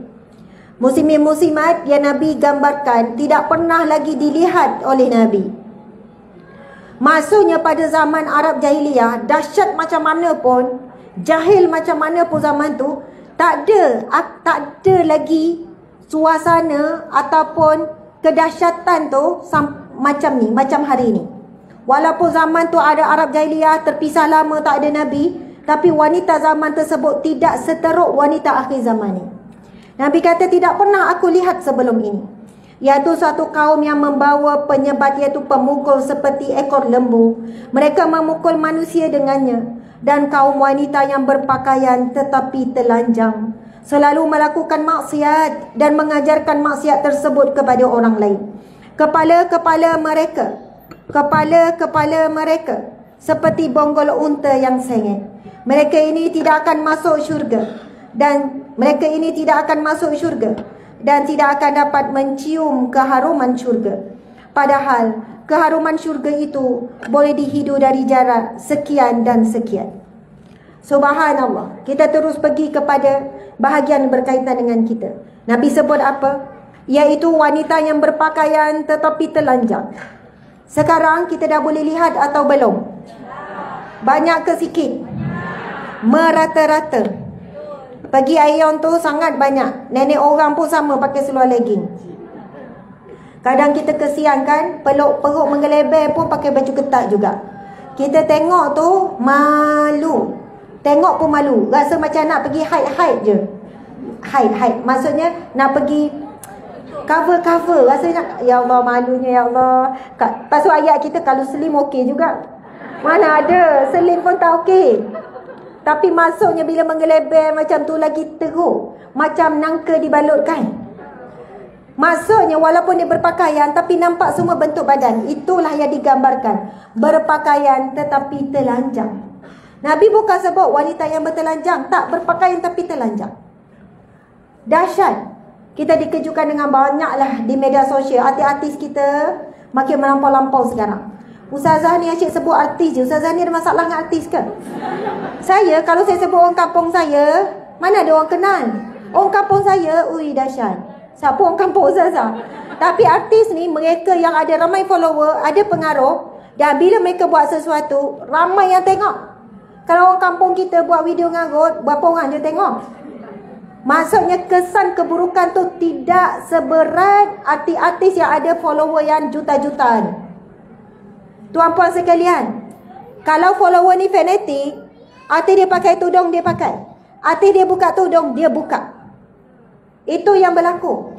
Muslimin muslimat yang Nabi gambarkan tidak pernah lagi dilihat oleh Nabi. Maksudnya pada zaman Arab Jahiliyah, dahsyat macam mana pun, jahil macam mana pun zaman tu, tak ada lagi suasana ataupun kedahsyatan tu macam ni, macam hari ni. Walaupun zaman tu ada Arab Jahiliyah, terpisah lama, tak ada Nabi, tapi wanita zaman tersebut tidak seteruk wanita akhir zaman ni. Nabi kata tidak pernah aku lihat sebelum ini, iaitu satu kaum yang membawa penyebat, iaitu pemukul seperti ekor lembu. Mereka memukul manusia dengannya. Dan kaum wanita yang berpakaian tetapi telanjang, selalu melakukan maksiat dan mengajarkan maksiat tersebut kepada orang lain. Kepala-kepala mereka seperti bonggol unta yang sengit. Mereka ini tidak akan masuk syurga dan tidak akan dapat mencium keharuman syurga. Padahal keharuman syurga itu boleh dihidu dari jarak sekian dan sekian. Subhanallah. Kita terus pergi kepada bahagian berkaitan dengan kita. Nabi sebut apa? Iaitu wanita yang berpakaian tetapi telanjang. Sekarang kita dah boleh lihat atau belum? Banyak ke sikit? Merata-rata. Pergi Ion tu sangat banyak. Nenek orang pun sama pakai seluar legging. Kadang kita kesian kan, perut menggeleber pun pakai baju ketat juga. Kita tengok tu malu. Tengok pun malu. Rasa macam nak pergi hide je. Hide. Maksudnya nak pergi cover. Rasanya ya Allah, malunya ya Allah. Pasal ayat kita kalau selim okey juga. Mana ada, selim pun tak okey. Tapi maksudnya bila menggeleber macam tu lagi teruk. Macam nangka dibalutkan. Maksudnya walaupun dia berpakaian tapi nampak semua bentuk badan. Itulah yang digambarkan. Berpakaian tetapi telanjang. Nabi bukan sebut wanita yang bertelanjang. Tak, berpakaian tapi telanjang. Dahsyat. Kita dikejutkan dengan banyaklah di media sosial. Artis-artis kita makin melampau-lampau sekarang. Ustazah ni asyik sebut artis je. Ustazah ni ada masalah dengan artis ke? Saya, kalau saya sebut orang kampung saya, mana ada orang kenal? Orang kampung saya, ui dahsyat. Siapa orang kampung Ustazah? Tapi artis ni, mereka yang ada ramai follower, ada pengaruh. Dan bila mereka buat sesuatu, ramai yang tengok. Kalau orang kampung kita buat video ngarut, berapa orang je tengok? Maksudnya kesan keburukan tu tidak seberat artis-artis yang ada follower yang juta-jutaan. Tuan-puan sekalian, kalau follower ni fanatik, artis dia pakai tudung, dia pakai. Artis dia buka tudung, dia buka. Itu yang berlaku.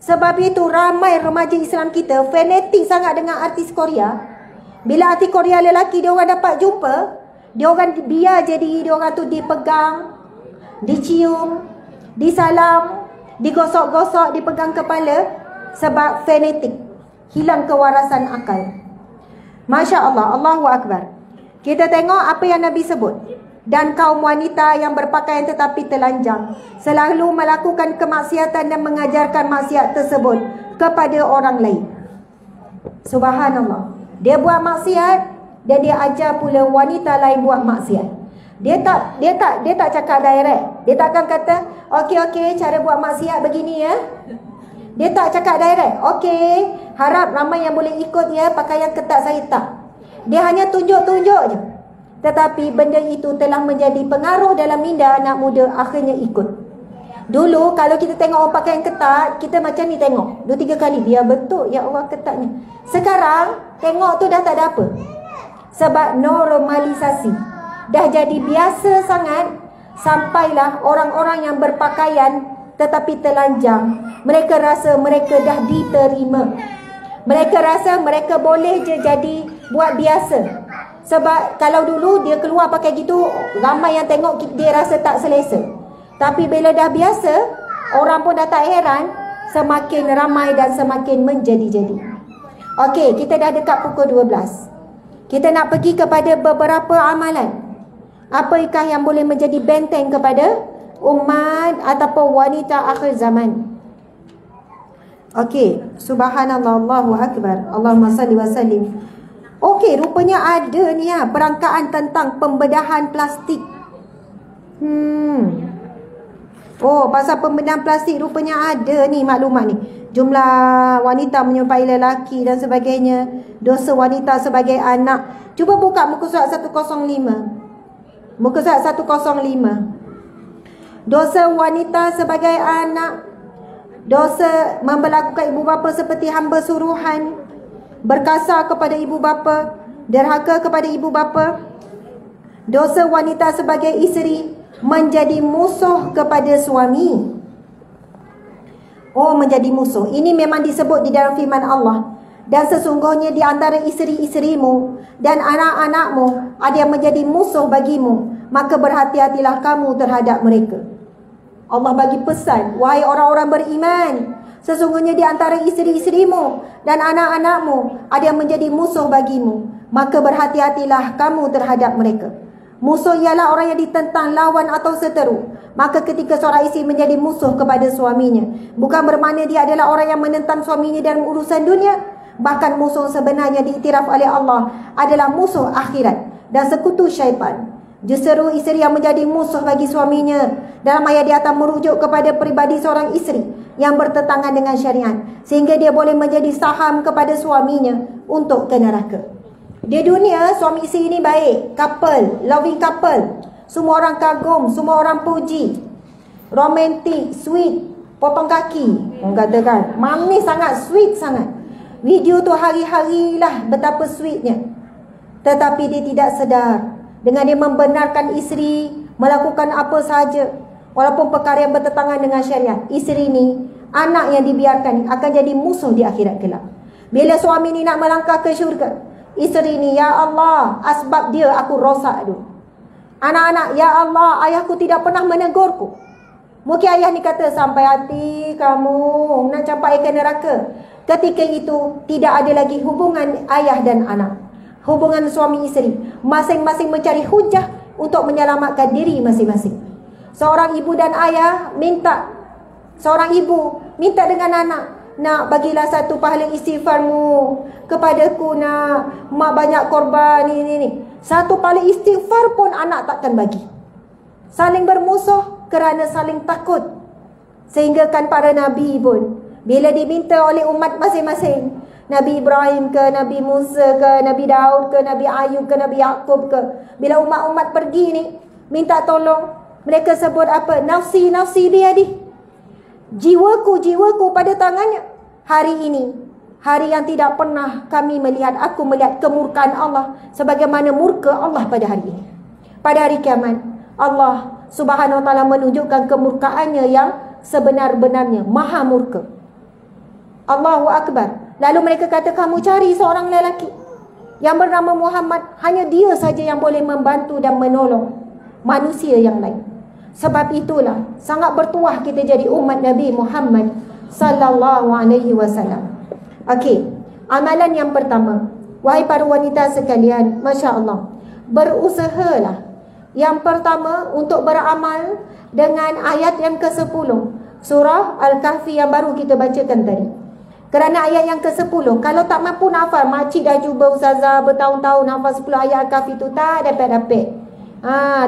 Sebab itu ramai remaja Islam kita fanatik sangat dengan artis Korea. Bila artis Korea lelaki dia orang dapat jumpa, dia orang biar je diri dia orang tu dipegang, dicium, disalam, digosok-gosok, dipegang kepala. Sebab fanatik, hilang kewarasan akal. Masya Allah, Allahu Akbar. Kita tengok apa yang Nabi sebut. Dan kaum wanita yang berpakaian tetapi telanjang selalu melakukan kemaksiatan dan mengajarkan maksiat tersebut kepada orang lain. Subhanallah. Dia buat maksiat dan dia ajar pula wanita lain buat maksiat. Dia tak cakap direct. Dia takkan kata, okey, cara buat maksiat begini ya. Dia tak cakap direct. Okey, harap ramai yang boleh ikut ya, pakaian ketat saya tak. Dia hanya tunjuk-tunjuk je. Tetapi benda itu telah menjadi pengaruh dalam minda anak muda, akhirnya ikut. Dulu kalau kita tengok orang pakaian ketat, kita macam ni tengok 2-3 kali, biar betul ya Allah ketatnya. Sekarang tengok tu dah tak ada apa. Sebab normalisasi. Dah jadi biasa sangat Sampailah orang-orang yang berpakaian tetapi telanjang, mereka rasa mereka dah diterima. Mereka rasa mereka boleh je jadi buat biasa. Sebab kalau dulu dia keluar pakai gitu, ramai yang tengok dia rasa tak selesa. Tapi bila dah biasa, orang pun dah tak heran, semakin ramai dan semakin menjadi-jadi. Okey, kita dah dekat pukul 12. Kita nak pergi kepada beberapa amalan. Apakah yang boleh menjadi benteng kepada umat ataupun wanita akhir zaman? Okey, subhanallah, Allahu akbar, Allahumma salli wa sallim. Okey, rupanya ada ni ya, perangkaan tentang pembedahan plastik. Oh, pasal pembedahan plastik rupanya ada ni maklumat ni. Jumlah wanita menyertai lelaki dan sebagainya. Dosa wanita sebagai anak. Cuba buka muka surat 105. Muka surat 105. Dosa wanita sebagai anak. Dosa memperlakukan ibu bapa seperti hamba suruhan. Berkasar kepada ibu bapa. Derhaka kepada ibu bapa. Dosa wanita sebagai isteri. Menjadi musuh kepada suami. Oh, menjadi musuh. Ini memang disebut di dalam firman Allah. Dan sesungguhnya di antara isteri-isterimu dan anak-anakmu ada yang menjadi musuh bagimu, maka berhati-hatilah kamu terhadap mereka. Allah bagi pesan, wahai orang-orang beriman, sesungguhnya di antara isteri-isterimu dan anak-anakmu ada yang menjadi musuh bagimu, maka berhati-hatilah kamu terhadap mereka. Musuh ialah orang yang ditentang, lawan atau seteru. Maka ketika seorang isteri menjadi musuh kepada suaminya, bukan bermakna dia adalah orang yang menentang suaminya dalam urusan dunia. Bahkan musuh sebenarnya diiktiraf oleh Allah adalah musuh akhirat dan sekutu syaitan. Justru isteri yang menjadi musuh bagi suaminya, dalam ayat di atas merujuk kepada peribadi seorang isteri yang bertentangan dengan syariat, sehingga dia boleh menjadi saham kepada suaminya untuk ke neraka. Di dunia, suami isteri ini baik, couple, loving couple. Semua orang kagum, semua orang puji. Romantik, sweet, potong kaki. Orang katakan, manis sangat, sweet sangat. Video tu hari-hari lah betapa sweetnya. Tetapi dia tidak sedar, dengan dia membenarkan isteri melakukan apa sahaja, walaupun perkara yang bertentangan dengan syariat, isteri ni, anak yang dibiarkan akan jadi musuh di akhirat kelak. Bila suami ni nak melangkah ke syurga, isteri ni, ya Allah, asbab dia aku rosak dulu. Anak-anak, ya Allah, ayahku tidak pernah menegurku. Mungkin ayah ni kata, sampai hati kamu nak capai ke neraka. Ketika itu tidak ada lagi hubungan ayah dan anak, hubungan suami isteri. Masing-masing mencari hujah untuk menyelamatkan diri masing-masing. Seorang ibu dan ayah minta, seorang ibu minta dengan anak, nak bagilah satu pahala istighfarmu kepadaku, nak mak banyak korban ni. Satu pahala istighfar pun anak takkan bagi. Saling bermusuh kerana saling takut. Sehingga kan para nabi pun, bila diminta oleh umat masing-masing, Nabi Ibrahim ke, Nabi Musa ke, Nabi Daud ke, Nabi Ayub ke, Nabi Yaqub ke, bila umat-umat pergi ni minta tolong, mereka sebut apa? Nafsi, nafsi biyadih. Jiwaku pada tangannya. Hari ini, hari yang tidak pernah kami melihat, aku melihat kemurkaan Allah sebagaimana murka Allah pada hari ini. Pada hari kiamat, Allah Subhanahu wa ta'ala menunjukkan kemurkaannya yang sebenar-benarnya, maha murka. Allahu Akbar. Lalu mereka kata, kamu cari seorang lelaki yang bernama Muhammad, hanya dia saja yang boleh membantu dan menolong manusia yang lain. Sebab itulah sangat bertuah kita jadi umat Nabi Muhammad sallallahu alaihi wasallam. Okey, amalan yang pertama, wahai para wanita sekalian, masya-Allah, berusahalah yang pertama untuk beramal dengan ayat yang ke-10 surah Al-Kahfi yang baru kita bacakan tadi. Kerana ayat yang ke-10, kalau tak mampu nafal, makcik dah cuba ustazah bertahun-tahun nafal 10 ayat Al-Kahfi tu, tak dapat-dapat.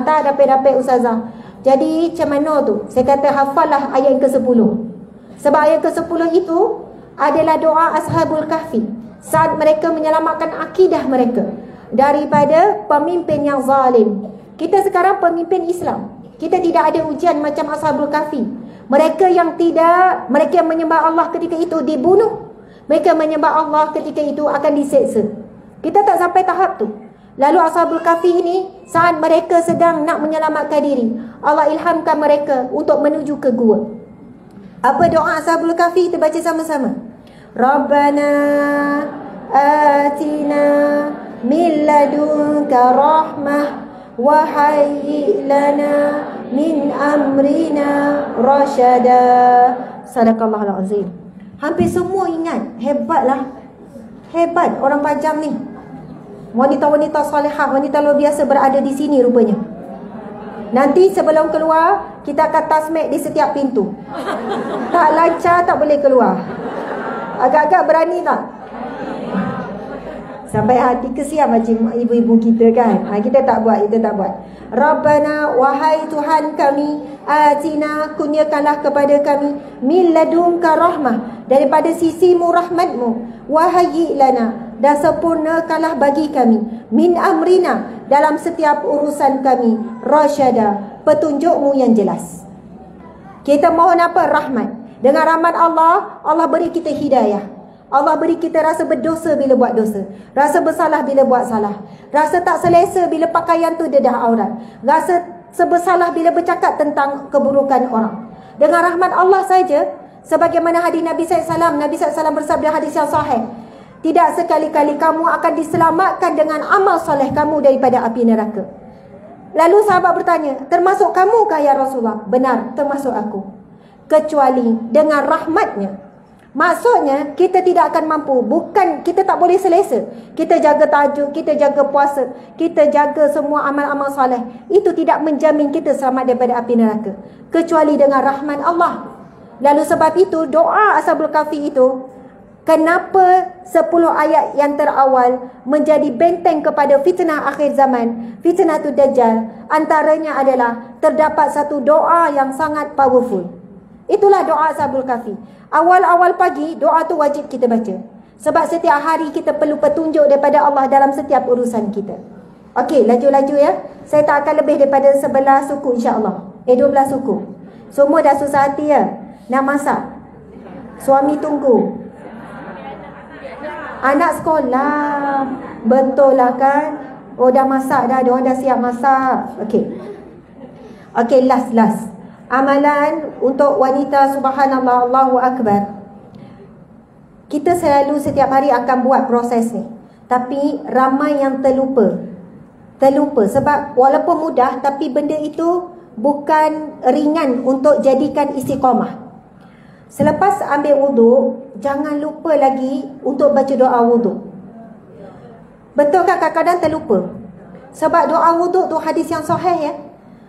Tak dapat-dapat ustazah. Jadi macam mana tu? Saya kata hafallah ayat yang ke-10. Sebab ayat ke-10 itu adalah doa Ashabul Kahfi saat mereka menyelamatkan akidah mereka daripada pemimpin yang zalim. Kita sekarang pemimpin Islam, kita tidak ada ujian macam Ashabul Kahfi. Mereka yang menyembah Allah ketika itu dibunuh. Mereka menyembah Allah ketika itu akan diseksa. Kita tak sampai tahap tu. Lalu Ashabul Kahfi ini, saat mereka sedang nak menyelamatkan diri, Allah ilhamkan mereka untuk menuju ke gua. Apa doa Ashabul Kahfi? Kita baca sama-sama. Rabbana atina min ladunka rahmah wa hayyi lana min amrina rasyada. Sadaqallahul azim. Hampir semua ingat. Hebatlah. Hebat orang Pajang ni. Wanita-wanita salihah, wanita luar biasa berada di sini rupanya. Nanti sebelum keluar, kita akan tasmek di setiap pintu. Tak lancar, tak boleh keluar. Agak-agak berani tak? Sampai hati kesian macam ibu-ibu kita kan. Kita tak buat, kita tak buat. Rabbana, wahai Tuhan kami, atina, kurniakanlah kepada kami, min ladunka rahmah, daripada sisimu rahmatmu, wahai lana, dan sempurnakanlah bagi kami, min amrina, dalam setiap urusan kami, rasyada, petunjukmu yang jelas. Kita mohon apa? Rahmat. Dengan rahmat Allah, Allah beri kita hidayah. Allah beri kita rasa berdosa bila buat dosa, rasa bersalah bila buat salah, rasa tak selesa bila pakaian tu dedah aurat, rasa sebersalah bila bercakap tentang keburukan orang. Dengan rahmat Allah saja, sebagaimana hadis Nabi SAW, Nabi SAW bersabda, hadis yang sahih, tidak sekali-kali kamu akan diselamatkan dengan amal soleh kamu daripada api neraka. Lalu sahabat bertanya, termasuk kamukah ya Rasulullah? Benar, termasuk aku. Kecuali dengan rahmatnya. Maksudnya, kita tidak akan mampu. Bukan, kita tak boleh selesa. Kita jaga tahajud, kita jaga puasa, kita jaga semua amal-amal soleh. Itu tidak menjamin kita selamat daripada api neraka. Kecuali dengan rahmat Allah. Lalu sebab itu, doa Ashabul Kahfi itu, kenapa 10 ayat yang terawal menjadi benteng kepada fitnah akhir zaman, fitnah tu Dajjal? Antaranya adalah terdapat satu doa yang sangat powerful. Itulah doa Ashabul Kahfi. Awal-awal pagi, doa tu wajib kita baca. Sebab setiap hari kita perlu petunjuk daripada Allah dalam setiap urusan kita. Okey, laju-laju ya. Saya tak akan lebih daripada 11 suku insya-Allah. 12 suku. Semua dah susah hati ya. Nak masak. Suami tunggu. Anak sekolah. Betul lah kan? Oh dah masak dah. Diorang dah siap masak. Okey. Okey, last. Amalan untuk wanita, subhanallah, Allahu Akbar. Kita selalu setiap hari akan buat proses ni, tapi ramai yang terlupa. Sebab walaupun mudah, tapi benda itu bukan ringan untuk jadikan istiqamah. Selepas ambil wuduk, jangan lupa lagi untuk baca doa wuduk. Betul kan kadang-kadang terlupa? Sebab doa wuduk tu hadis yang sahih ya.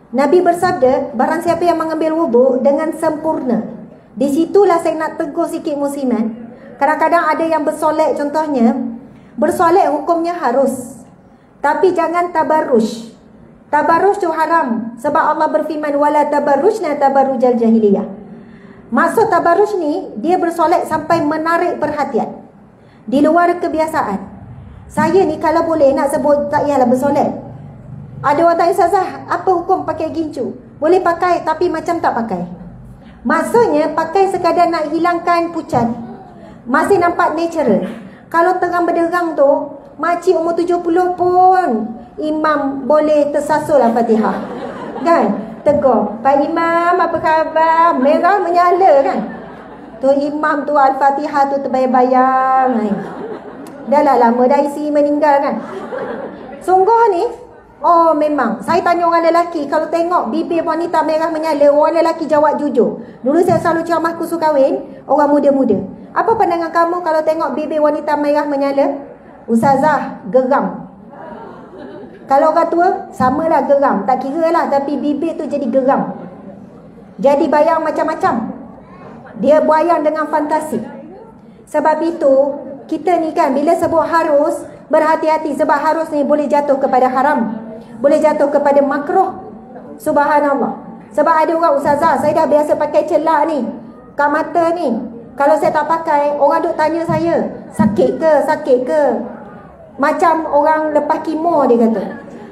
Nabi bersabda, barang siapa yang mengambil wuduk dengan sempurna. Di situlah saya nak tegur sikit muslimat. Kadang-kadang ada yang bersolek contohnya. Bersolek hukumnya harus. Tapi jangan tabarruj. Tabarruj tu haram. Sebab Allah berfirman, wala tabarrujna tabarrujal jahiliyah. Maksud tabarruj ni, dia bersolek sampai menarik perhatian. Di luar kebiasaan. Saya ni kalau boleh nak sebut tak payahlah bersolek. Ada orang tanya, Ustazah, apa hukum pakai gincu? Boleh pakai tapi macam tak pakai. Maksudnya pakai sekadar nak hilangkan pucat. Masih nampak natural. Kalau tengah berderang tu, makcik umur 70 pun imam boleh tersasul Al-Fatihah. Kan? Tegur, Pak Imam apa khabar? Merah menyala kan? Tu imam tu Al-Fatihah tu terbayang-bayang. Dah lah lama dah isi meninggal kan? Sungguh ni, oh memang. Saya tanya orang lelaki, kalau tengok bibir wanita merah menyala, orang lelaki jawab jujur. Dulu saya selalu ceramah kursus kahwin orang muda-muda. Apa pandangan kamu kalau tengok bibir wanita merah menyala? Ustazah, geram. Kalau orang tua, samalah geram. Tak kira lah, tapi bibir tu jadi geram. Jadi bayang macam-macam. Dia bayang dengan fantasi. Sebab itu, kita ni kan bila sebut harus, berhati-hati. Sebab harus ni boleh jatuh kepada haram, boleh jatuh kepada makruh. Subhanallah. Sebab ada orang, Ustazah, saya dah biasa pakai celak ni, kat mata ni. Kalau saya tak pakai, orang duk tanya saya, sakit ke? Macam orang lepas kemo, dia kata.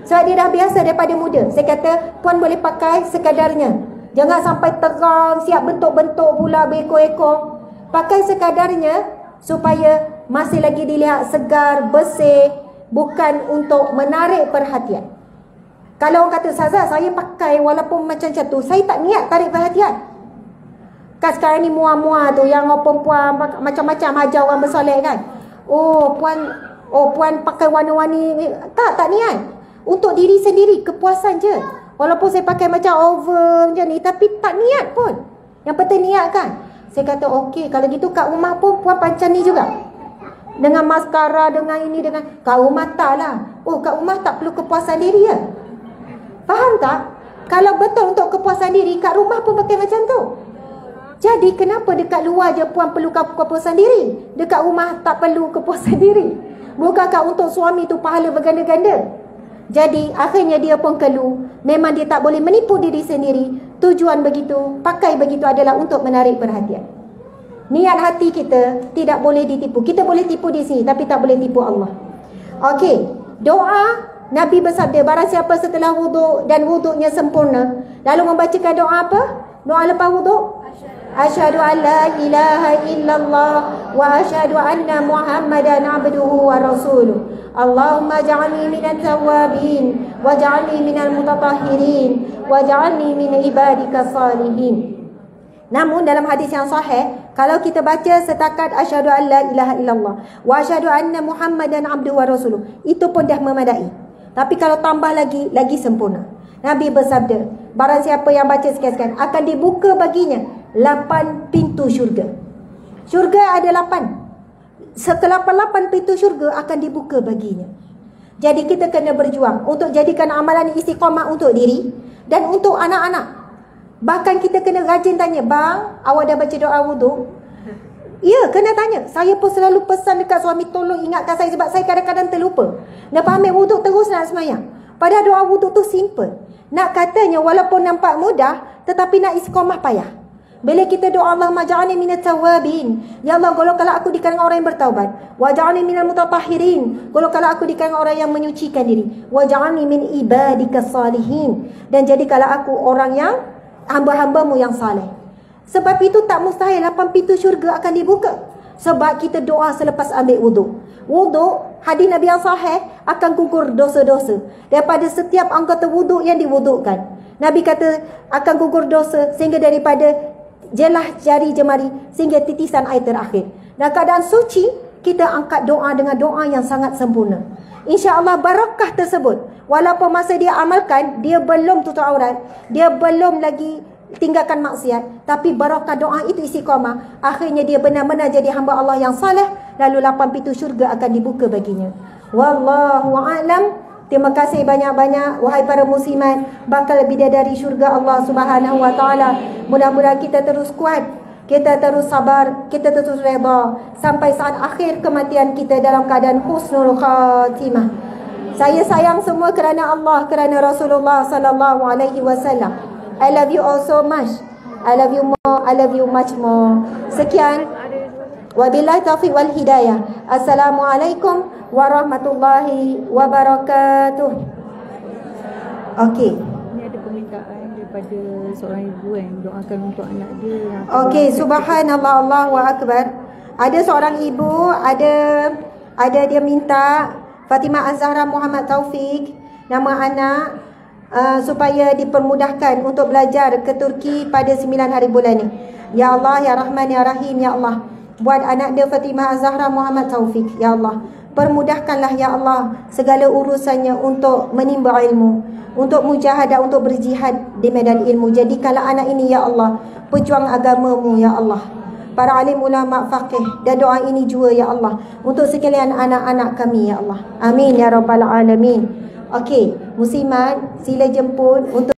Sebab dia dah biasa daripada muda. Saya kata, puan boleh pakai sekadarnya. Jangan sampai terang, siap bentuk-bentuk pula berekor-ekor. Pakai sekadarnya supaya masih lagi dilihat segar, bersih. bukan untuk menarik perhatian. Kalau orang kata, Ustazah, saya pakai walaupun macam tu, saya tak niat tarik perhatian. Kan sekarang ni muar-muar tu, yang orang perempuan macam-macam ajar orang bersolek kan. Puan pakai warna-warni. Tak niat. Untuk diri sendiri, kepuasan je. Walaupun saya pakai macam over macam ni, tapi tak niat pun. Yang penting niat kan. Saya kata, okey, kalau gitu kat rumah pun puan macam ni juga. Dengan maskara, dengan ini, dengan... Kat rumah tak lah. Kat rumah tak perlu kepuasan diri ya. Faham tak? Kalau betul untuk kepuasan diri, kat rumah pun pakai macam tu. Jadi kenapa dekat luar je puan perlu kepuasan diri, dekat rumah tak perlu kepuasan diri? Bukankah untuk suami tu pahala berganda-ganda? Jadi akhirnya dia pun keluh. Memang dia tak boleh menipu diri sendiri. Tujuan begitu, pakai begitu adalah untuk menarik perhatian. Niat hati kita tidak boleh ditipu. Kita boleh tipu di sini, tapi tak boleh tipu Allah. Okey, doa Nabi bersabda, barang siapa setelah wuduk dan wuduknya sempurna lalu membacakan doa apa? Doa lepas wuduk, asyhadu an la ilaha illallah wa asyhadu anna Muhammadan abduhu wa rasuluh. Allahumma ja'alni minat tawabin wa ja'alni minal mutatahhirin wa ja'alni min ibadika salihin. Namun dalam hadis yang sahih, kalau kita baca setakat asyhadu an la ilaha illallah wa asyhadu anna Muhammadan abduhu wa rasuluh, itu pun dah memadai. Tapi kalau tambah lagi sempurna. Nabi bersabda, barang siapa yang baca sekian-sekian akan dibuka baginya 8 pintu syurga. Syurga ada 8. Ke-8 pintu syurga akan dibuka baginya. Jadi kita kena berjuang untuk jadikan amalan istiqamah untuk diri dan untuk anak-anak. Bahkan kita kena rajin tanya, bang, awak dah baca doa wuduk? Ya, kena tanya. Saya pun selalu pesan dekat suami, tolong ingatkan saya sebab saya kadang-kadang terlupa. Lepas ambil wuduk terus nak semayang. Padahal doa wuduk tu simple. Nak katanya walaupun nampak mudah, tetapi nak istiqamah payah. Bila kita doa Allahumma ja'alni minat tawabin, ya Allah, golongkanlah aku di kalangan orang yang bertaubat. Wa ja'alni minal mutatahhirin, golongkanlah aku di kalangan orang yang menyucikan diri. Wa ja'alni min ibadika salihin, dan jadikanlah aku orang yang hamba-hambamu yang saleh. Sebab itu tak mustahil 8 pintu syurga akan dibuka. Sebab kita doa selepas ambil wuduk. Wuduk, hadis Nabi yang sahih, akan gugur dosa-dosa daripada setiap anggota wuduk yang diwudukkan. Nabi kata akan gugur dosa sehingga daripada jelah jari jemari sehingga titisan air terakhir. Dan keadaan suci, kita angkat doa dengan doa yang sangat sempurna. InsyaAllah barakah tersebut, walaupun masa dia amalkan, dia belum tutup aurat, dia belum lagi tinggalkan maksiat, tapi barakah doa itu istiqamah, akhirnya dia benar-benar jadi hamba Allah yang saleh, lalu 8 pintu syurga akan dibuka baginya. Wallahu a'lam. Terima kasih banyak-banyak wahai para muslimat, bakal bidadari syurga Allah Subhanahu wa taala. Mudah-mudahan kita terus kuat, kita terus sabar, kita terus redha sampai saat akhir kematian kita dalam keadaan husnul khatimah. Saya sayang semua kerana Allah, kerana Rasulullah sallallahu alaihi wasallam. I love you all so much. I love you more. I love you much more. Sekian. Wabillahi taufiq wal hidayah. Assalamualaikum warahmatullahi wabarakatuh. Okey. Ini ada permintaan daripada seorang ibu yang doakan untuk anak dia. Okey, subhanallah, Allahu akbar. Ada seorang ibu, ada dia minta Fatimah Az-Zahra Muhammad Taufik, nama anak, supaya dipermudahkan untuk belajar ke Turki pada 9 hari bulan ni. Ya Allah, Ya Rahman, Ya Rahim, Ya Allah, buat anak dia Fatimah Az-Zahra Muhammad Taufik, Ya Allah, permudahkanlah Ya Allah segala urusannya untuk menimba ilmu, untuk mujahadah, untuk berjihad di medan ilmu. Jadikanlah anak ini Ya Allah pejuang agamamu Ya Allah, para alim ulama faqih, dan doa ini juga Ya Allah untuk sekalian anak-anak kami Ya Allah. Amin Ya Rabbal Alamin. Okey, muslimat, sila jemput untuk